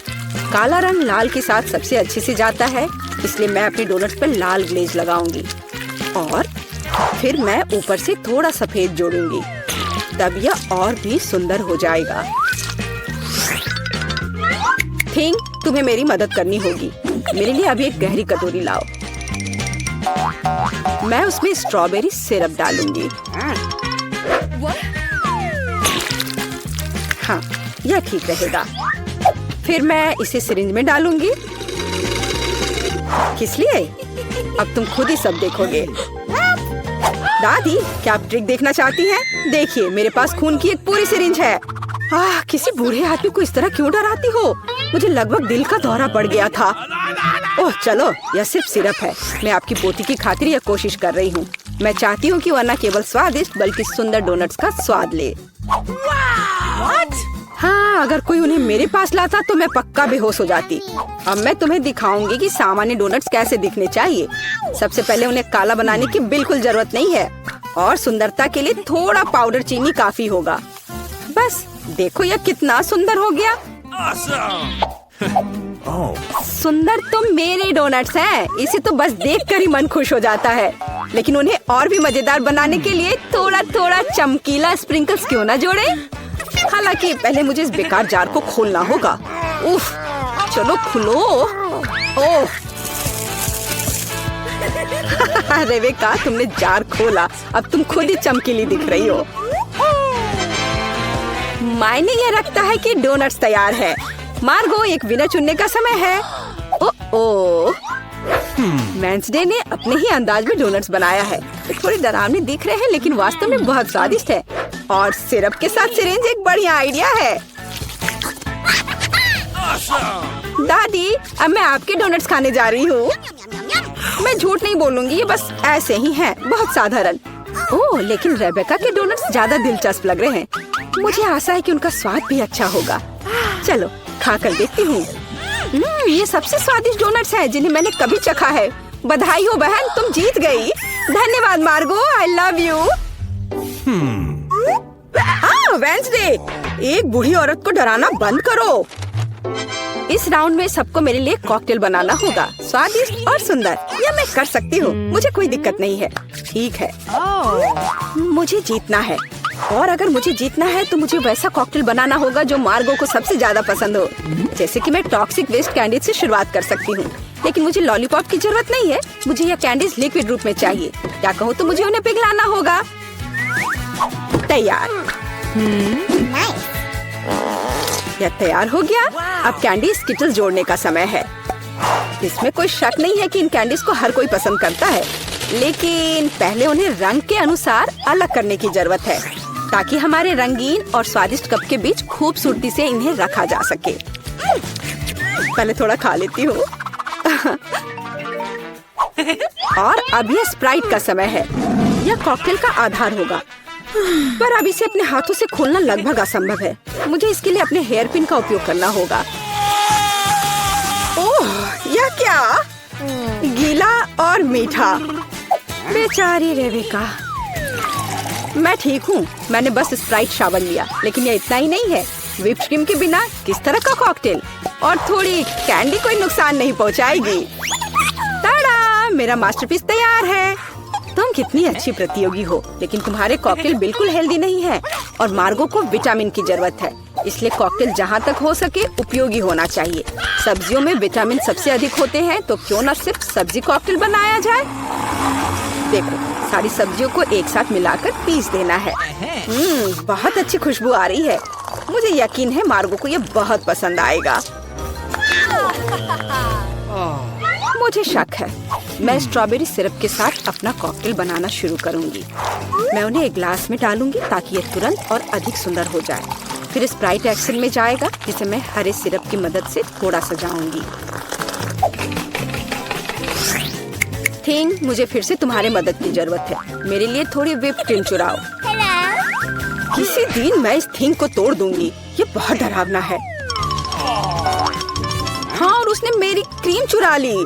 काला रंग लाल के साथ सबसे अच्छे से जाता है, इसलिए मैं अपनी डोनट्स पर लाल ग्लेज लगाऊंगी और फिर मैं ऊपर से थोड़ा सफेद जोड़ूंगी, तब यह और भी सुंदर हो जाएगा। थिंक, तुम्हें मेरी मदद करनी होगी। मेरे लिए अभी एक गहरी कटोरी लाओ। मैं उसमें स्ट्रॉबेरी सिरप डालूंगी। हाँ, यह ठीक रहेगा। फिर मैं इसे सिरिंज में डालूंगी। किस लिए? अब तुम खुद ही सब देखोगे। दादी, क्या आप ट्रिक देखना चाहती हैं? देखिए, मेरे पास खून की एक पूरी सिरिंज है। किसी बूढ़े आदमी को इस तरह क्यों डराती हो? मुझे लगभग दिल का दौरा पड़ गया था। ओह चलो, यह सिर्फ सिरप है। मैं आपकी पोती की खातिर यह कोशिश कर रही हूँ। मैं चाहती हूँ कि वह न केवल स्वादिष्ट बल्कि सुंदर डोनट्स का स्वाद ले। हाँ, अगर कोई उन्हें मेरे पास लाता तो मैं पक्का बेहोश हो जाती। अब मैं तुम्हें दिखाऊंगी कि सामान्य डोनट्स कैसे दिखने चाहिए। सबसे पहले उन्हें काला बनाने की बिल्कुल जरूरत नहीं है और सुंदरता के लिए थोड़ा पाउडर चीनी काफी होगा। बस देखो, यह कितना सुंदर हो गया। सुंदर तो मेरे डोनट्स हैं। इसे तो बस देखकर ही मन खुश हो जाता है, लेकिन उन्हें और भी मजेदार बनाने के लिए थोड़ा थोड़ा चमकीला स्प्रिंकल्स क्यों ना जोड़े। हालांकि पहले मुझे इस बेकार जार को खोलना होगा। उफ, चलो खुलो। ओह रेवेका, तुमने जार खोला। अब तुम खुद ही चमकीली दिख रही हो। मायने यह रखता है कि डोनट्स तैयार है। मार्गो, एक विनर चुनने का समय है। ओह, वेंसडे ने अपने ही अंदाज में डोनट्स बनाया है। थोड़े डरावने दिख रहे हैं लेकिन वास्तव में बहुत स्वादिष्ट है। और सिरप के साथ सिरिंज एक बढ़िया आइडिया है। दादी, अब मैं आपके डोनट्स खाने जा रही हूँ। मैं झूठ नहीं बोलूंगी, ये बस ऐसे ही हैं, बहुत साधारण। ओह, लेकिन रेबेका के डोनट्स ज्यादा दिलचस्प लग रहे हैं। मुझे आशा है कि उनका स्वाद भी अच्छा होगा। चलो खाकर देखती हूँ। ये सबसे स्वादिष्ट डोनट्स हैं जिन्हें मैंने कभी चखा है। बधाई हो बहन, तुम जीत गई। धन्यवाद मार्गो, आई लव यू। वेंसडे, एक बूढ़ी औरत को डराना बंद करो। इस राउंड में सबको मेरे लिए कॉकटेल बनाना होगा, स्वादिष्ट और सुंदर। यह मैं कर सकती हूँ, मुझे कोई दिक्कत नहीं है। ठीक है, मुझे जीतना है और अगर मुझे जीतना है तो मुझे वैसा कॉकटेल बनाना होगा जो मार्गो को सबसे ज्यादा पसंद हो। जैसे कि मैं टॉक्सिक वेस्ट कैंडीज से शुरुआत कर सकती हूँ, लेकिन मुझे लॉलीपॉप की जरूरत नहीं है। मुझे यह कैंडीज लिक्विड रूप में चाहिए। क्या कहूँ तो मुझे उन्हें पिघलाना होगा। तैयार। यह तैयार हो गया। अब कैंडी स्किटल्स जोड़ने का समय है। इसमें कोई शक नहीं है कि इन कैंडीज को हर कोई पसंद करता है, लेकिन पहले उन्हें रंग के अनुसार अलग करने की जरूरत है ताकि हमारे रंगीन और स्वादिष्ट कप के बीच खूबसूरती से इन्हें रखा जा सके। पहले थोड़ा खा लेती हूँ। और अब यह स्प्राइट का समय है। यह कॉकटेल का आधार होगा, पर अब इसे अपने हाथों से खोलना लगभग असंभव है। मुझे इसके लिए अपने हेयर पिन का उपयोग करना होगा। ओह, यह क्या? गीला और मीठा। बेचारी रेवेका। मैं ठीक हूँ। मैंने बस स्प्राइट शावर लिया, लेकिन ये इतना ही नहीं है। व्हिप्ड क्रीम के बिना किस तरह का कॉकटेल, और थोड़ी कैंडी कोई नुकसान नहीं पहुँचाएगी। ताड़ा, मेरा मास्टरपीस तैयार है। तुम कितनी अच्छी प्रतियोगी हो, लेकिन तुम्हारे कॉकटेल बिल्कुल हेल्दी नहीं है और मार्गो को विटामिन की जरूरत है। इसलिए कॉकटेल जहाँ तक हो सके उपयोगी होना चाहिए। सब्जियों में विटामिन सबसे अधिक होते हैं, तो क्यों न सिर्फ सब्जी कॉकटेल बनाया जाए। देखो, सारी सब्जियों को एक साथ मिलाकर पीस देना है। बहुत अच्छी खुशबू आ रही है। मुझे यकीन है मार्गो को ये बहुत पसंद आएगा। मुझे शक है। मैं स्ट्रॉबेरी सिरप के साथ अपना कॉकटेल बनाना शुरू करूंगी। मैं उन्हें एक ग्लास में डालूंगी ताकि ये तुरंत और अधिक सुंदर हो जाए। फिर स्प्राइट एक्शन में जाएगा, जिसे मैं हरे सिरप की मदद से थोड़ा सजाऊंगी। थिंग, मुझे फिर से तुम्हारे मदद की जरूरत है। मेरे लिए थोड़ी व्हिप्ड क्रीम चुराओ। किसी दिन मैं इस थिंग को तोड़ दूंगी। ये बहुत डरावना है। हाँ, और उसने मेरी क्रीम चुरा ली।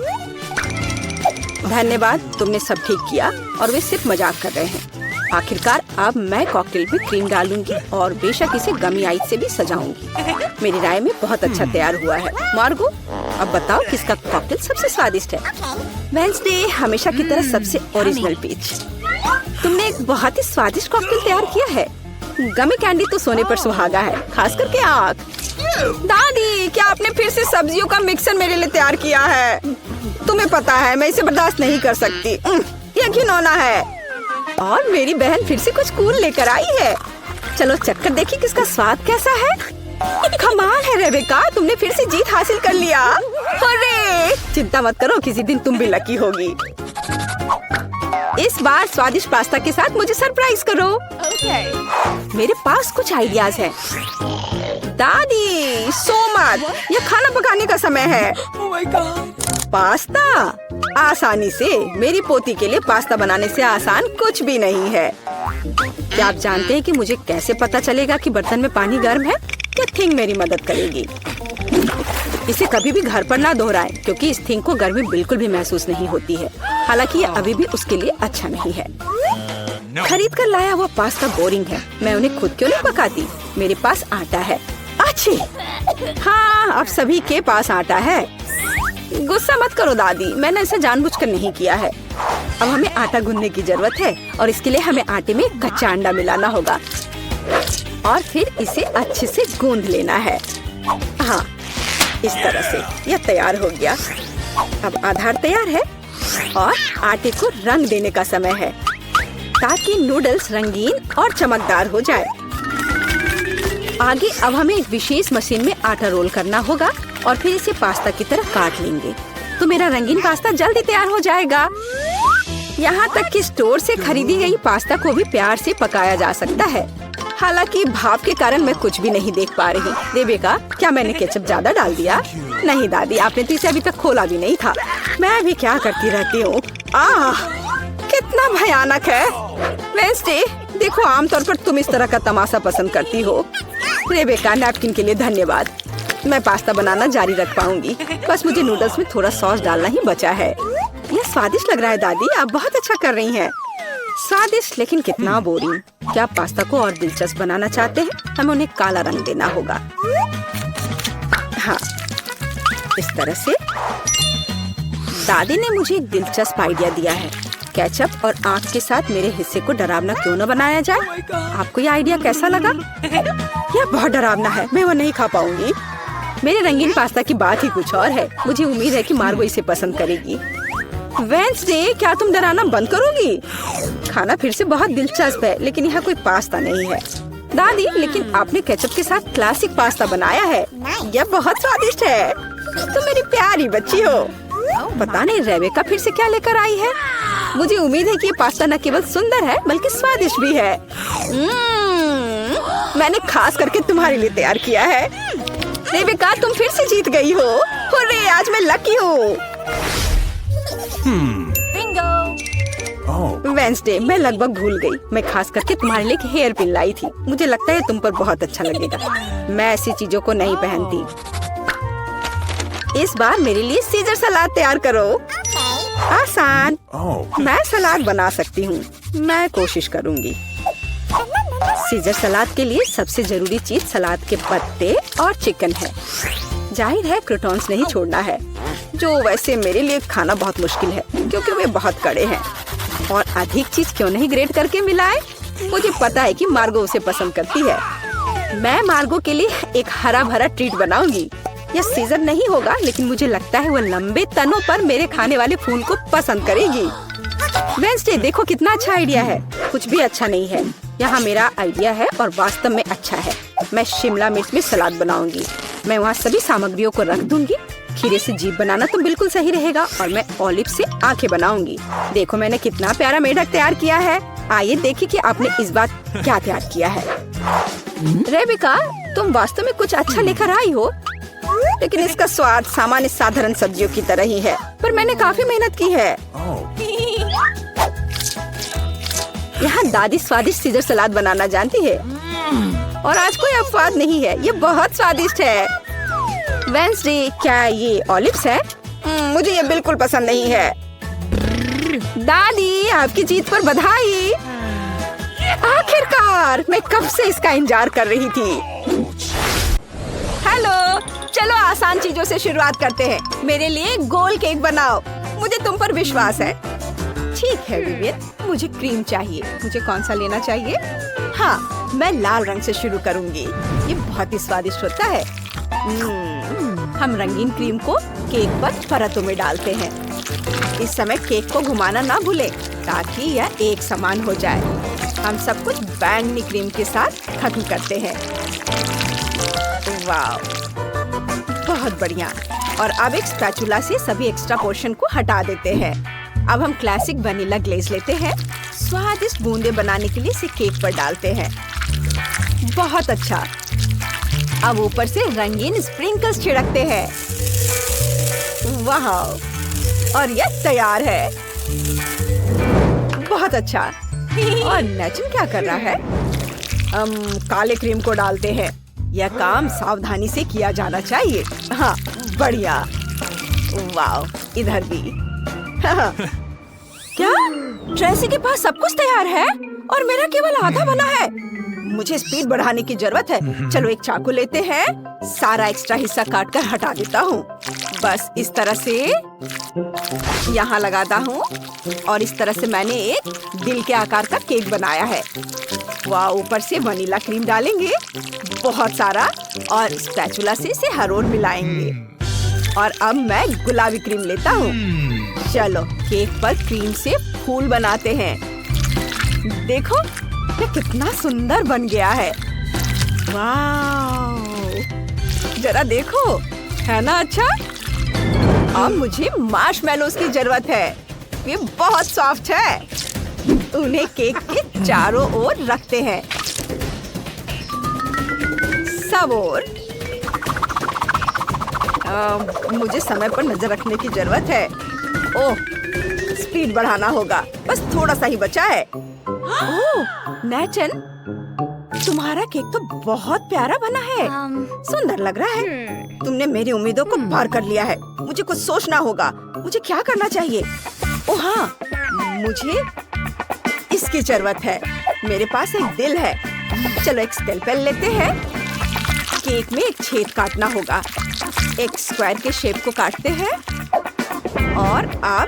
धन्यवाद, तुमने सब ठीक किया। और वे सिर्फ मजाक कर रहे हैं। आखिरकार अब मैं कॉकटेल में क्रीम डालूंगी और बेशक इसे गमी आइस से भी सजाऊंगी। मेरी राय में बहुत अच्छा तैयार हुआ है। मार्गो, अब बताओ किसका कॉकटेल सबसे स्वादिष्ट है? वेडनेसडे, हमेशा की तरह सबसे ओरिजिनल पीच। तुमने एक बहुत ही स्वादिष्ट कॉकटेल तैयार किया है। गमी कैंडी तो सोने पर सुहागा है, खास करके आँख। दादी, क्या आपने फिर से सब्जियों का मिक्सर मेरे लिए तैयार किया है? तुम्हें पता है मैं इसे बर्दाश्त नहीं कर सकती। ये घिनौना है। और मेरी बहन फिर से कुछ कूल लेकर आई है। चलो चक्कर देखिए किसका स्वाद कैसा है। कमाल है रेबेका, तुमने फिर से जीत हासिल कर लिया। अरे चिंता मत करो, किसी दिन तुम भी लकी होगी। इस बार स्वादिष्ट पास्ता के साथ मुझे सरप्राइज करो। मेरे पास कुछ आइडियाज हैं। दादी, सो मत, ये खाना पकाने का समय है। पास्ता? आसानी से। मेरी पोती के लिए पास्ता बनाने से आसान कुछ भी नहीं है। क्या आप जानते हैं कि मुझे कैसे पता चलेगा कि बर्तन में पानी गर्म है? ये थिंग मेरी मदद करेगी। इसे कभी भी घर पर ना दोहराएं, क्योंकि इस थिंग को गर्मी बिल्कुल भी महसूस नहीं होती है। हालांकि ये अभी भी उसके लिए अच्छा नहीं है। खरीद कर लाया हुआ पास्ता बोरिंग है। मैं उन्हें खुद क्यों नहीं पकाती? मेरे पास आटा है। अच्छी। हाँ, अब सभी के पास आटा है। गुस्सा मत करो दादी, मैंने ऐसा जानबूझकर नहीं किया है। अब हमें आटा गूंदने की जरूरत है और इसके लिए हमें आटे में कच्चा अंडा मिलाना होगा और फिर इसे अच्छे से गूंद लेना है। हाँ, इस तरह से यह तैयार हो गया। अब आधार तैयार है और आटे को रंग देने का समय है ताकि नूडल्स रंगीन और चमकदार हो जाए। आगे अब हमें एक विशेष मशीन में आटा रोल करना होगा और फिर इसे पास्ता की तरह काट लेंगे, तो मेरा रंगीन पास्ता जल्दी तैयार हो जाएगा। यहाँ तक कि स्टोर से खरीदी गई पास्ता को भी प्यार से पकाया जा सकता है। हालांकि भाप के कारण मैं कुछ भी नहीं देख पा रही। रेबेका, क्या मैंने केचप ज्यादा डाल दिया? नहीं दादी, आपने तो इसे अभी तक खोला भी नहीं था। मैं भी क्या करती रहती हूँ। कितना भयानक है। वेडनेसडे, देखो आमतौर पर तुम इस तरह का तमाशा पसंद करती हो। रेबेका, नैपकिन के लिए धन्यवाद। मैं पास्ता बनाना जारी रख पाऊंगी। बस मुझे नूडल्स में थोड़ा सॉस डालना ही बचा है। यह स्वादिष्ट लग रहा है दादी, आप बहुत अच्छा कर रही हैं। स्वादिष्ट, लेकिन कितना बोरिंग। क्या आप पास्ता को और दिलचस्प बनाना चाहते हैं? हमें उन्हें काला रंग देना होगा। हाँ, इस तरह से। दादी ने मुझे एक दिलचस्प आइडिया दिया है। केचप और आँख के साथ मेरे हिस्से को डरावना क्यों न बनाया जाए? आपको ये आइडिया कैसा लगा? यह बहुत डरावना है, मैं वो नहीं खा पाऊंगी। मेरे रंगीन पास्ता की बात ही कुछ और है। मुझे उम्मीद है कि मार्गो इसे पसंद करेगी। वेडनेसडे, क्या तुम डराना बंद करोगी? खाना फिर से बहुत दिलचस्प है, लेकिन यहाँ कोई पास्ता नहीं है। दादी, लेकिन आपने केचप के साथ क्लासिक पास्ता बनाया है। यह बहुत स्वादिष्ट है। तुम मेरी प्यारी बच्ची हो। पता नहीं रेबेका फिर से क्या लेकर आई है। मुझे उम्मीद है कि ये पास्ता न केवल सुंदर है बल्कि स्वादिष्ट भी है। मैंने खास करके तुम्हारे लिए तैयार किया है। रेबेका, तुम फिर से जीत गई हो। हुर्रे, आज मैं लकी हूँ। वेडनेसडे, मैं लगभग भूल गई। मैं खास करके तुम्हारे लिए एक हेयर पिन लाई थी। मुझे लगता है तुम पर बहुत अच्छा लगेगा। मैं ऐसी चीजों को नहीं पहनती। इस बार मेरे लिए सीजर सलाद तैयार करो। आसान। मैं सलाद बना सकती हूँ। मैं कोशिश करूँगी। सीजर सलाद के लिए सबसे जरूरी चीज सलाद के पत्ते और चिकन है। जाहिर है क्रूटॉन्स नहीं छोड़ना है, जो वैसे मेरे लिए खाना बहुत मुश्किल है क्योंकि वे बहुत कड़े हैं। और अधिक चीज क्यों नहीं ग्रेट करके मिलाए? मुझे पता है कि मार्गो उसे पसंद करती है। मैं मार्गो के लिए एक हरा भरा ट्रीट बनाऊंगी। यह सीजर नहीं होगा, लेकिन मुझे लगता है वो लंबे तनों पर मेरे खाने वाले फूल को पसंद करेगी। वेंसडे, देखो कितना अच्छा आइडिया है। कुछ भी अच्छा नहीं है, यहाँ मेरा आइडिया है और वास्तव में अच्छा है। मैं शिमला मिर्च में सलाद बनाऊंगी। मैं वहाँ सभी सामग्रियों को रख दूंगी। खीरे से जीभ बनाना तो बिल्कुल सही रहेगा और मैं ऑलिव से आंखें बनाऊंगी। देखो मैंने कितना प्यारा मेढक तैयार किया है। आइए देखिए कि आपने इस बार क्या तैयार किया है। रेबिका, तुम वास्तव में कुछ अच्छा लेकर आई हो, लेकिन इसका स्वाद सामान्य साधारण सब्जियों की तरह ही है, पर मैंने काफी मेहनत की है। यहाँ दादी स्वादिष्ट सीजर सलाद बनाना जानती है और आज कोई अपवाद नहीं है। ये बहुत स्वादिष्ट है। वेंसडे, क्या ये ऑलिव्स है? मुझे ये बिल्कुल पसंद नहीं है। दादी, आपकी जीत पर बधाई। आखिरकार, मैं कब से इसका इंतजार कर रही थी। हेलो, चलो आसान चीजों से शुरुआत करते हैं। मेरे लिए गोल केक बनाओ, मुझे तुम पर विश्वास है। ठीक है विवियन, मुझे क्रीम चाहिए। मुझे कौन सा लेना चाहिए? हाँ, मैं लाल रंग से शुरू करूंगी। ये बहुत ही स्वादिष्ट होता है। हम रंगीन क्रीम को केक पर परतों में डालते हैं। इस समय केक को घुमाना ना भूलें ताकि यह एक समान हो जाए। हम सब कुछ बैंगनी क्रीम के साथ खत्म करते हैं। वाह, बहुत बढ़िया। और अब एक स्पैचुला से सभी एक्स्ट्रा पोर्शन को हटा देते हैं। अब हम क्लासिक वनीला ग्लेज लेते हैं। स्वादिष्ट बूंदे बनाने के लिए इसे केक पर डालते हैं। बहुत अच्छा। अब ऊपर से रंगीन स्प्रिंकल्स छिड़कते हैं। वाह, और यह तैयार है। बहुत अच्छा। और नेचन क्या कर रहा है? हम काले क्रीम को डालते हैं। यह काम सावधानी से किया जाना चाहिए। हाँ, बढ़िया। वाह, इधर भी। क्या? ट्रेसी के पास सब कुछ तैयार है और मेरा केवल आधा बना है। मुझे स्पीड बढ़ाने की जरूरत है। चलो एक चाकू लेते हैं। सारा एक्स्ट्रा हिस्सा काट कर हटा देता हूँ। बस इस तरह से यहाँ लगाता हूँ और इस तरह से मैंने एक दिल के आकार का केक बनाया है। वाह, ऊपर से वनीला क्रीम डालेंगे बहुत सारा और स्पैचुला से इसे हर ओर मिलाएंगे। और अब मैं गुलाबी क्रीम लेता हूँ। चलो केक पर क्रीम से फूल बनाते हैं। देखो ये कितना सुंदर बन गया है। वाह, जरा देखो, है ना अच्छा? अब मुझे मार्शमेलोस की जरूरत है। ये बहुत सॉफ्ट है। उन्हें केक के चारों ओर रखते हैं। सब ओर। मुझे समय पर नजर रखने की जरूरत है। ओह, स्पीड बढ़ाना होगा। बस थोड़ा सा ही बचा है। ओह, नेचन, तुम्हारा केक तो बहुत प्यारा बना है। सुंदर लग रहा है। तुमने मेरी उम्मीदों को पार कर लिया है। मुझे कुछ सोचना होगा। मुझे क्या करना चाहिए? ओह हाँ, मुझे इसकी जरूरत है। मेरे पास एक दिल है। चलो एक स्केलपेल लेते हैं। केक में एक छेद काटना होगा। एक स्क्वायर के शेप को काटते हैं और अब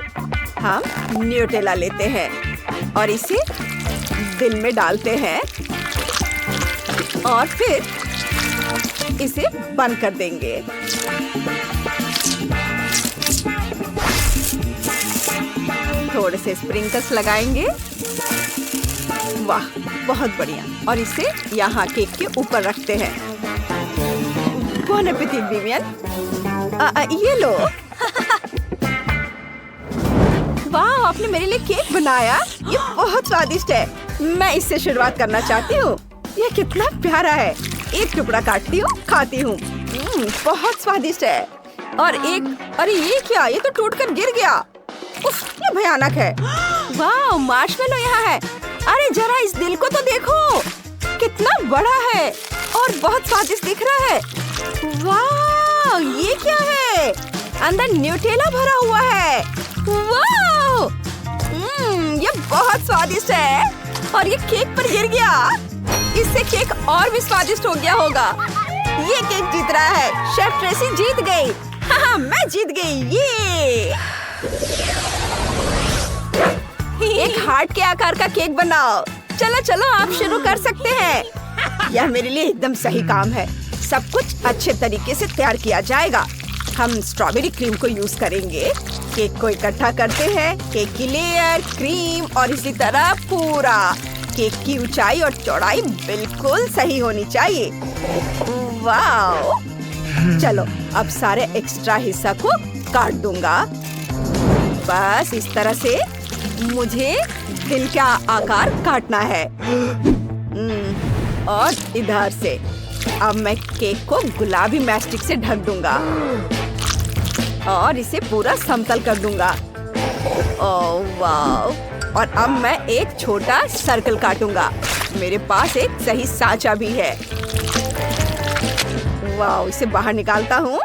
हम न्यूटेला लेते हैं और इसे दिल में डालते हैं और फिर इसे बंद कर देंगे। थोड़े से स्प्रिंकल्स लगाएंगे। वाह, बहुत बढ़िया। और इसे यहाँ केक के ऊपर रखते हैं। बॉन एपेटिट विवियन। ये लो। वाह, आपने मेरे लिए केक बनाया। ये बहुत स्वादिष्ट है। मैं इससे शुरुआत करना चाहती हूँ। ये कितना प्यारा है। एक टुकड़ा काटती हूँ, खाती हूँ। बहुत स्वादिष्ट है। और एक, अरे ये क्या? ये तो टूटकर गिर गया। उफ, ये भयानक है। वाह, मार्शमेलो यहाँ है। अरे जरा इस दिल को तो देखो, कितना बड़ा है और बहुत स्वादिष्ट दिख रहा है। वाह, ये क्या है? अंदर न्यूटेला भरा हुआ है। वाह, ये बहुत स्वादिष्ट है और ये केक पर गिर गया। इससे केक और भी स्वादिष्ट हो गया होगा। ये केक जीत रहा है। शेफ ट्रेसी जीत गई। हाँ, मैं जीत गई। ये एक हार्ट के आकार का केक बनाओ। चलो चलो, आप शुरू कर सकते हैं। यह मेरे लिए एकदम सही काम है। सब कुछ अच्छे तरीके से तैयार किया जाएगा। हम स्ट्रॉबेरी क्रीम को यूज करेंगे। केक को इकट्ठा करते हैं। केक की लेयर, क्रीम और इसी तरह पूरा। केक की ऊंचाई और चौड़ाई बिल्कुल सही होनी चाहिए। वाओ! चलो अब सारे एक्स्ट्रा हिस्सा को काट दूंगा। बस इस तरह से मुझे दिल का आकार काटना है। और इधर से अब मैं केक को गुलाबी मैस्टिक से ढक दूंगा और इसे पूरा समतल कर दूंगा। Oh wow! और अब मैं एक छोटा सर्कल काटूंगा। मेरे पास एक सही सांचा भी है। वाओ! इसे बाहर निकालता हूँ।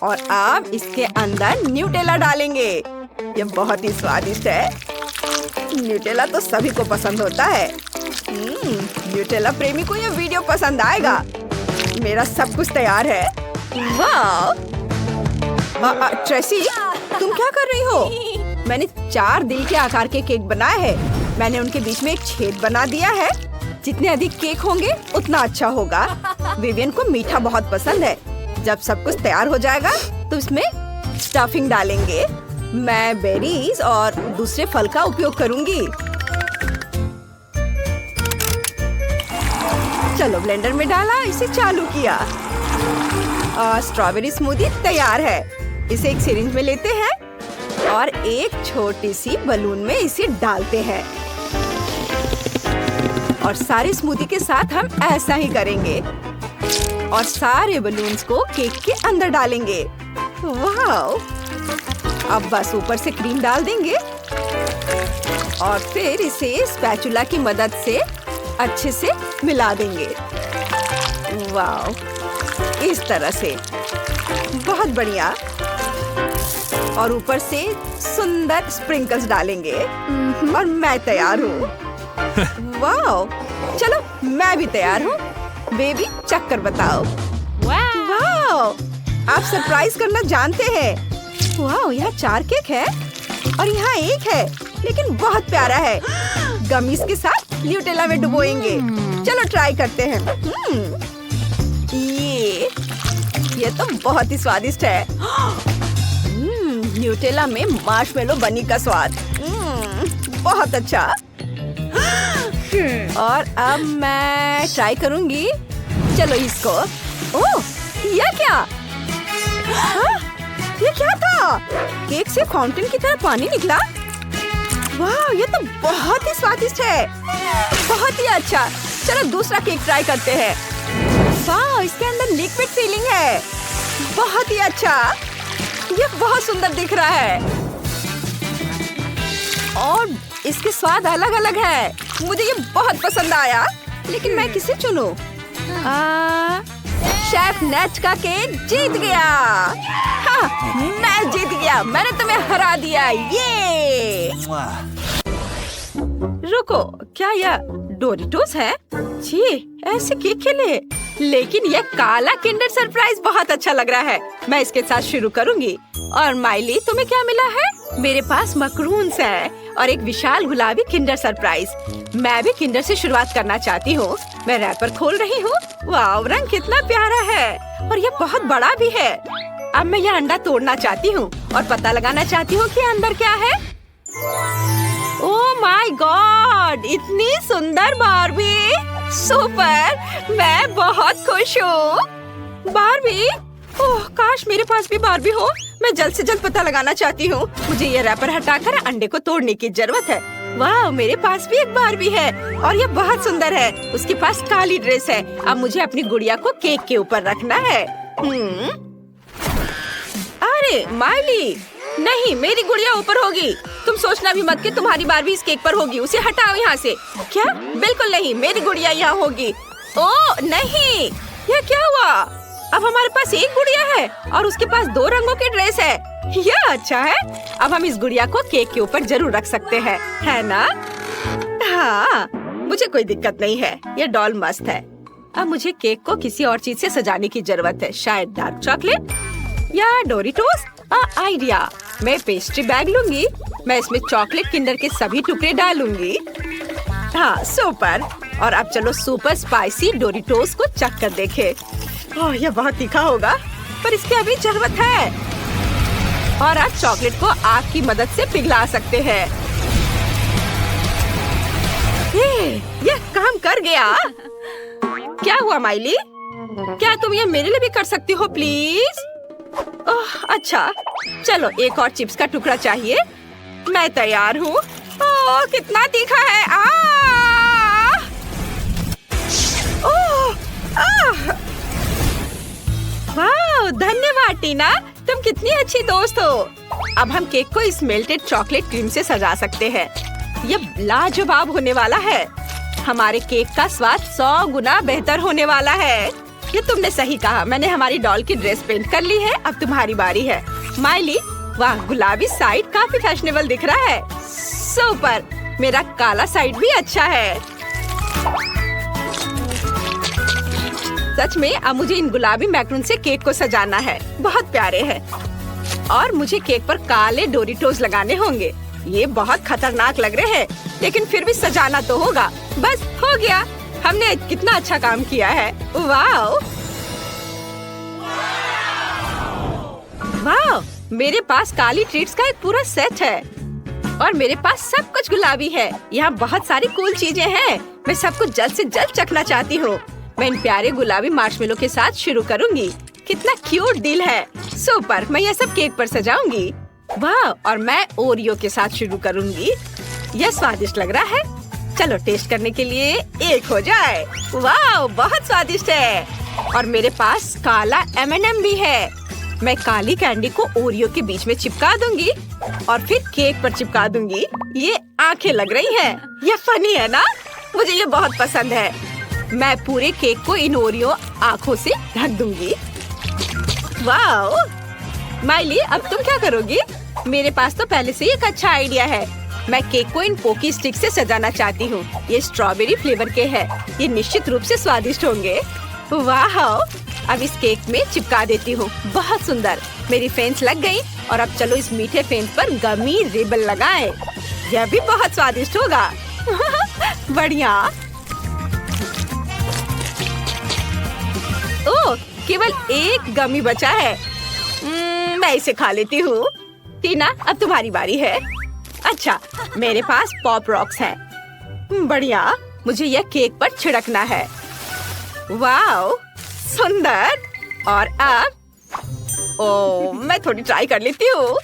और अब इसके अंदर न्यूटेला डालेंगे। ये बहुत ही स्वादिष्ट है। न्यूटेला तो सभी को पसंद होता है। न्यूटेला प्रेमी को ये वीडियो पसंद आएगा। मेरा सब कुछ तैयार है। वाह! ट्रेसी, तुम क्या कर रही हो? मैंने 4 दिल के आकार के केक बनाए हैं। मैंने उनके बीच में एक छेद बना दिया है। जितने अधिक केक होंगे उतना अच्छा होगा। विवियन को मीठा बहुत पसंद है। जब सब कुछ तैयार हो जाएगा तो इसमें स्टफिंग डालेंगे। मैं बेरीज और दूसरे फल का उपयोग करूंगी। चलो ब्लेंडर में डाला, इसे चालू किया। स्ट्रॉबेरी स्मूदी तैयार है। इसे एक सिरिंज में लेते हैं और एक छोटी सी बलून में इसे डालते हैं। और सारे स्मूदी के साथ हम ऐसा ही करेंगे और सारे बलून्स को केक के अंदर डालेंगे। वाह! अब बस ऊपर से क्रीम डाल देंगे और फिर इसे स्पैचुला की मदद से अच्छे से मिला देंगे। वाह! इस तरह से बहुत बढ़िया। और ऊपर से सुंदर स्प्रिंकल्स डालेंगे और मैं तैयार हूँ। वाह! चलो मैं भी तैयार हूँ। बेबी चक्कर बताओ। वाह! आप सरप्राइज करना जानते हैं। वाह! यहाँ 4 केक है और यहाँ एक है, लेकिन बहुत प्यारा है। गमीज के साथ न्यूटेला में डुबोएंगे। चलो ट्राई करते हैं। ये तो बहुत ही स्वादिष्ट है। न्यूटेला में मार्शमेलो बनी का स्वाद। बहुत अच्छा। और अब मैं ट्राई करूंगी। चलो इसको। ओह, ये क्या? हाँ? ये क्या था? केक से फाउंटेन की तरह पानी निकला। वाह! ये तो बहुत ही स्वादिष्ट है। बहुत ही अच्छा। चलो दूसरा केक ट्राई करते हैं। वाह! इसके अंदर लिक्विड फीलिंग है। बहुत ही अच्छा। ये बहुत सुंदर दिख रहा है और इसके स्वाद अलग अलग है। मुझे ये बहुत पसंद आया, लेकिन मैं किसे चुनूं? शेफ नेच का केक जीत गया। हाँ, मैं जीत गया। मैंने तुम्हें हरा दिया। ये रुको, क्या यह डोरिटोस है? जी, ऐसे केक के लिए। लेकिन यह काला किंडर सरप्राइज बहुत अच्छा लग रहा है। मैं इसके साथ शुरू करूंगी। और माइली, तुम्हें क्या मिला है? मेरे पास मकरून्स है और एक विशाल गुलाबी किंडर सरप्राइज। मैं भी किंडर से शुरुआत करना चाहती हूँ। मैं रैपर खोल रही हूँ। वाह! रंग कितना प्यारा है और यह बहुत बड़ा भी है। अब मैं यह अंडा तोड़ना चाहती हूँ और पता लगाना चाहती हूँ कि अंदर क्या है। Oh my God! इतनी सुंदर बार्बी। सुपर! मैं बहुत खुश हूँ। बार्बी? ओह, काश मेरे पास भी बार्बी हो। मैं जल्द से जल्द पता लगाना चाहती हूँ। मुझे ये रैपर हटाकर अंडे को तोड़ने की जरूरत है। वाह! मेरे पास भी एक बार्बी है और ये बहुत सुंदर है। उसके पास काली ड्रेस है। अब मुझे अपनी गुड़िया को केक के ऊपर रखना है। अरे माइली, नहीं, मेरी गुड़िया ऊपर होगी। तुम सोचना भी मत कि तुम्हारी बार्बी इस केक पर होगी। उसे हटाओ यहाँ से। क्या? बिल्कुल नहीं, मेरी गुड़िया यहाँ होगी। ओह नहीं, यह क्या हुआ? अब हमारे पास एक गुड़िया है और उसके पास 2 रंगों की ड्रेस है। यह अच्छा है। अब हम इस गुड़िया को केक के ऊपर जरूर रख सकते हैं, है ना? हाँ, मुझे कोई दिक्कत नहीं है, ये डॉल मस्त है। अब मुझे केक को किसी और चीज से सजाने की जरूरत है, शायद डार्क चॉकलेट या डोरिटोस। आइडिया, मैं पेस्ट्री बैग लूंगी। मैं इसमें चॉकलेट किंडर के सभी टुकड़े डालूंगी। हाँ, सुपर। और अब चलो सुपर स्पाइसी डोरिटोस को चख कर देखे। ओह, ये बहुत तीखा होगा, पर इसकी अभी जरूरत है। और आप चॉकलेट को आग की मदद से पिघला सकते हैं। ये काम कर गया। क्या हुआ माइली? क्या तुम ये मेरे लिए भी कर सकती हो प्लीज? ओह, अच्छा, चलो एक और चिप्स का टुकड़ा चाहिए। मैं तैयार हूँ। ओह, कितना तीखा है। वाह, धन्यवाद टीना, तुम कितनी अच्छी दोस्त हो। अब हम केक को इस मेल्टेड चॉकलेट क्रीम से सजा सकते हैं। ये लाजवाब होने वाला है। हमारे केक का स्वाद 100 गुना बेहतर होने वाला है। ये तुमने सही कहा। मैंने हमारी डॉल की ड्रेस पेंट कर ली है। अब तुम्हारी बारी है। माइली, वाह, गुलाबी साइड काफी फैशनेबल दिख रहा है। सुपर, मेरा काला साइड भी अच्छा है। सच में अब मुझे इन गुलाबी मैक्रून से केक को सजाना है। बहुत प्यारे हैं। और मुझे केक पर काले डोरिटोस लगाने होंगे। ये बहुत खतरनाक लग रहे हैं, लेकिन फिर भी सजाना तो होगा। बस हो गया। हमने कितना अच्छा काम किया है। वाह वाह, मेरे पास काली ट्रीट्स का एक पूरा सेट है। और मेरे पास सब कुछ गुलाबी है। यहाँ बहुत सारी कूल चीजें हैं। मैं सब कुछ जल्द से जल्द चखना चाहती हूँ। मैं इन प्यारे गुलाबी मार्शमेलो के साथ शुरू करूँगी। कितना क्यूट दिल है। सुपर, मैं ये सब केक पर सजाऊंगी। वाह, और मैं ओरियो के साथ शुरू करूँगी। यह स्वादिष्ट लग रहा है। चलो टेस्ट करने के लिए एक हो जाए। वाह, बहुत स्वादिष्ट है। और मेरे पास काला M&M भी है। मैं काली कैंडी को ओरियो के बीच में चिपका दूंगी और फिर केक पर चिपका दूंगी। ये आंखें लग रही हैं। ये फनी है ना? मुझे ये बहुत पसंद है। मैं पूरे केक को इन ओरियो आँखों से ढक दूंगी। वाह माइली, अब तुम क्या करोगी? मेरे पास तो पहले से ही एक अच्छा आइडिया है। मैं केक को इन पोकी स्टिक से सजाना चाहती हूँ। ये स्ट्रॉबेरी फ्लेवर के हैं। ये निश्चित रूप से स्वादिष्ट होंगे। वाह, अब इस केक में चिपका देती हूँ। बहुत सुंदर, मेरी फेंस लग गई। और अब चलो इस मीठे फेंस पर गमी रिबन लगाएं। यह भी बहुत स्वादिष्ट होगा। बढ़िया। ओह, केवल एक गमी बचा है। मैं इसे खा लेती हूँ। टीना, अब तुम्हारी बारी है। अच्छा, मेरे पास पॉप रॉक्स हैं। बढ़िया, मुझे यह केक पर छिड़कना है। वाह, सुंदर। और अब मैं थोड़ी ट्राई कर लेती हूँ।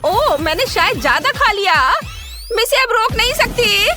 ओह, मैंने शायद ज्यादा खा लिया। मैं इसे अब रोक नहीं सकती।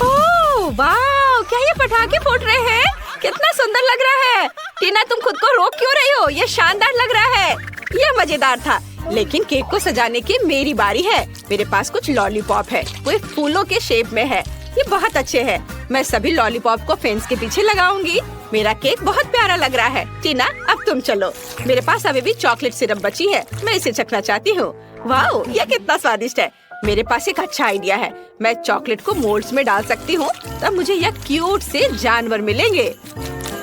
ओह वाह, क्या ये पटाखे फूट रहे हैं? कितना सुंदर लग रहा है। टीना, तुम खुद को रोक क्यों रही हो? ये शानदार लग रहा है। ये मजेदार था। लेकिन केक को सजाने की मेरी बारी है। मेरे पास कुछ लॉलीपॉप है। वो फूलों के शेप में है। ये बहुत अच्छे हैं। मैं सभी लॉलीपॉप को फेंस के पीछे लगाऊंगी। मेरा केक बहुत प्यारा लग रहा है। टीना, अब तुम चलो। मेरे पास अभी भी चॉकलेट सिरप बची है। मैं इसे चखना चाहती हूँ। वाह, यह कितना स्वादिष्ट है। मेरे पास एक अच्छा आइडिया है। मैं चॉकलेट को मोल्ड्स में डाल सकती हूँ। तब मुझे यह क्यूट से जानवर मिलेंगे।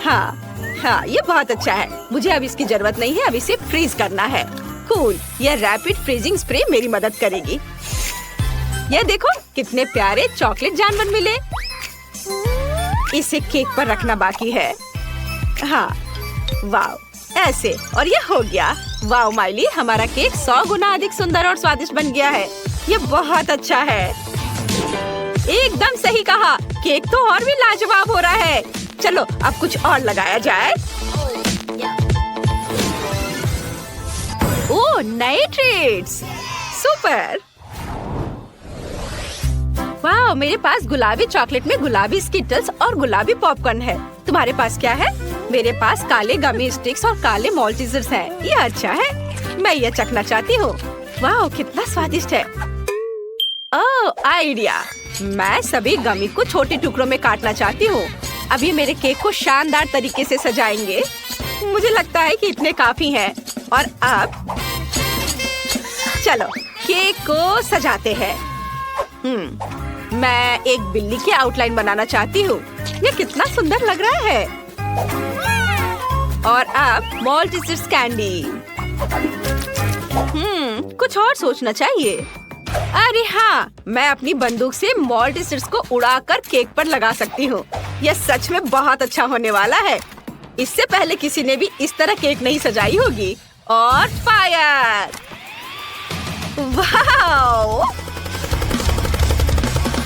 हाँ, ये बहुत अच्छा है। मुझे अब इसकी जरूरत नहीं है। अब इसे फ्रीज करना है। कूल, यह रैपिड फ्रीजिंग स्प्रे मेरी मदद करेगी। यह देखो, कितने प्यारे चॉकलेट जानवर मिले। इसे केक पर रखना बाकी है। हाँ, वाह, ऐसे। और ये हो गया। वाह माइली, हमारा केक 100 गुना अधिक सुंदर और स्वादिष्ट बन गया है। ये बहुत अच्छा है। एकदम सही कहा। केक तो और भी लाजवाब हो रहा है। चलो अब कुछ और लगाया जाए। ओह, नए ट्रीट्स। सुपर। वाह, मेरे पास गुलाबी चॉकलेट में गुलाबी स्किटल्स और गुलाबी पॉपकॉर्न है। तुम्हारे पास क्या है? मेरे पास काले गमी स्टिक्स और काले मॉल्टीजर्स हैं। ये अच्छा है। मैं ये चखना चाहती हूँ। वाह, कितना स्वादिष्ट है। ओह, आइडिया। मैं सभी गमी को छोटे टुकड़ों में काटना चाहती हूँ। अब ये मेरे केक को शानदार तरीके से सजाएंगे। मुझे लगता है कि इतने काफी हैं। और अब चलो केक को सजाते हैं। मैं एक बिल्ली की आउटलाइन बनाना चाहती हूँ। ये कितना सुंदर लग रहा है। और अब मॉल्टीसिड्स कैंडी। कुछ और सोचना चाहिए। अरे हाँ, मैं अपनी बंदूक से मॉल्टीसिड्स को उड़ाकर केक पर लगा सकती हूँ। यह सच में बहुत अच्छा होने वाला है। इससे पहले किसी ने भी इस तरह केक नहीं सजाई होगी। और फायर! वाओ!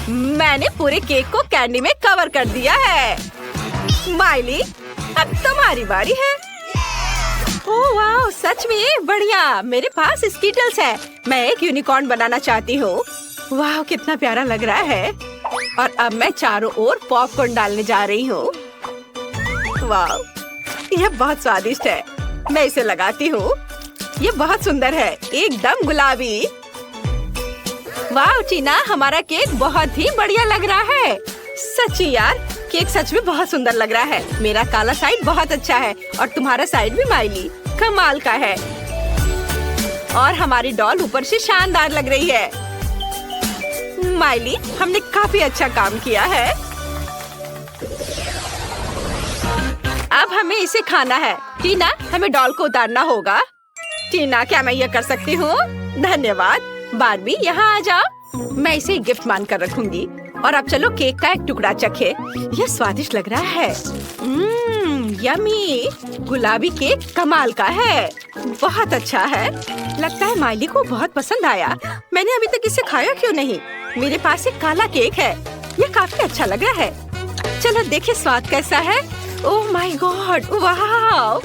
मैंने पूरे केक को कैंडी में कवर कर दिया है। माइली, अब तुम्हारी बारी है। ओह वाह, सच में बढ़िया। मेरे पास स्कीटल्स है। मैं एक यूनिकॉर्न बनाना चाहती हूँ। वाह, कितना प्यारा लग रहा है। और अब मैं चारों ओर पॉपकॉर्न डालने जा रही हूँ। वाह, यह बहुत स्वादिष्ट है। मैं इसे लगाती हूँ। ये बहुत सुंदर है, एकदम गुलाबी। वाह टीना, हमारा केक बहुत ही बढ़िया लग रहा है। सच्ची यार, केक सच में बहुत सुंदर लग रहा है। मेरा काला साइड बहुत अच्छा है और तुम्हारा साइड भी माइली कमाल का है। और हमारी डॉल ऊपर से शानदार लग रही है। माइली, हमने काफी अच्छा काम किया है। अब हमें इसे खाना है। टीना, हमें डॉल को उतारना होगा। टीना, क्या मैं यह कर सकती हूँ? धन्यवाद। बार्बी, यहाँ आ जाओ। मैं इसे गिफ्ट मानकर रखूंगी। और अब चलो केक का एक टुकड़ा चखे। यह स्वादिष्ट लग रहा है। यमी! गुलाबी केक कमाल का है। बहुत अच्छा है। लगता है माइली को बहुत पसंद आया। मैंने अभी तक इसे खाया क्यों नहीं? मेरे पास एक काला केक है। यह काफी अच्छा लग रहा है। चलो देखिए स्वाद कैसा है। ओह माय गॉड, वाह!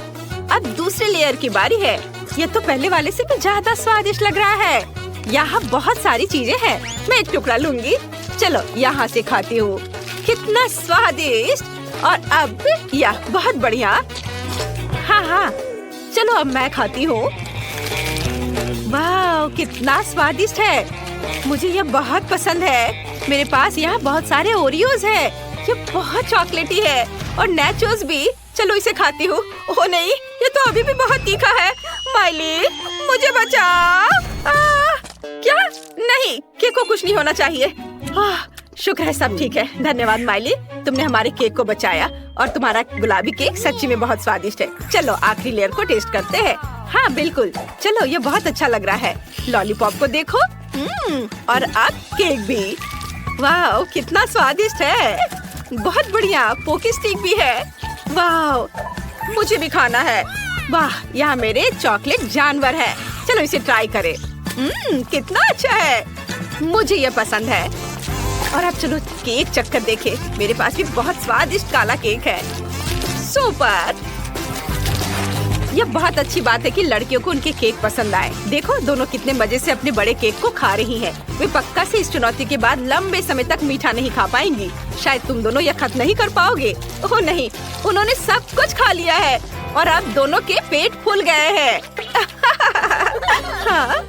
अब दूसरे लेयर की बारी है। यह तो पहले वाले से भी ज्यादा स्वादिष्ट लग रहा है। यहाँ बहुत सारी चीजें हैं। मैं एक टुकड़ा लूंगी। चलो यहाँ से खाती हूँ। कितना स्वादिष्ट। और अब यह बहुत बढ़िया। हाँ, चलो अब मैं खाती हूँ। वाह, कितना स्वादिष्ट है। मुझे यह बहुत पसंद है। मेरे पास यहाँ बहुत सारे ओरियोज है। ये बहुत चॉकलेटी है और नैचोस भी। चलो इसे खाती हूँ। ओह नहीं, ये तो अभी भी बहुत तीखा है। माइली, मुझे बचा। क्या? नहीं, केक को कुछ नहीं होना चाहिए। शुक्र है सब ठीक है। धन्यवाद माइली, तुमने हमारे केक को बचाया। और तुम्हारा गुलाबी केक सच्ची में बहुत स्वादिष्ट है। चलो आखिरी लेयर को टेस्ट करते हैं। हाँ बिल्कुल, चलो ये बहुत अच्छा लग रहा है। लॉलीपॉप को देखो। और अब केक भी। वाह, कितना स्वादिष्ट है। बहुत बढ़िया। पोकी स्टिक भी है। वाह, मुझे भी खाना है। वाह, यहाँ मेरे चॉकलेट जानवर है। चलो इसे ट्राई करें। कितना अच्छा है। मुझे ये पसंद है। और अब चलो केक चक्कर देखे। मेरे पास भी बहुत स्वादिष्ट काला केक है। सुपर। यह बहुत अच्छी बात है कि लड़कियों को उनके केक पसंद आए। देखो दोनों कितने मजे से अपने बड़े केक को खा रही हैं। वे पक्का से इस चुनौती के बाद लंबे समय तक मीठा नहीं खा पाएंगी। शायद तुम दोनों यह खत्म नहीं कर पाओगे। ओह नहीं, उन्होंने सब कुछ खा लिया है और अब दोनों के पेट फूल गए हैं। हाँ।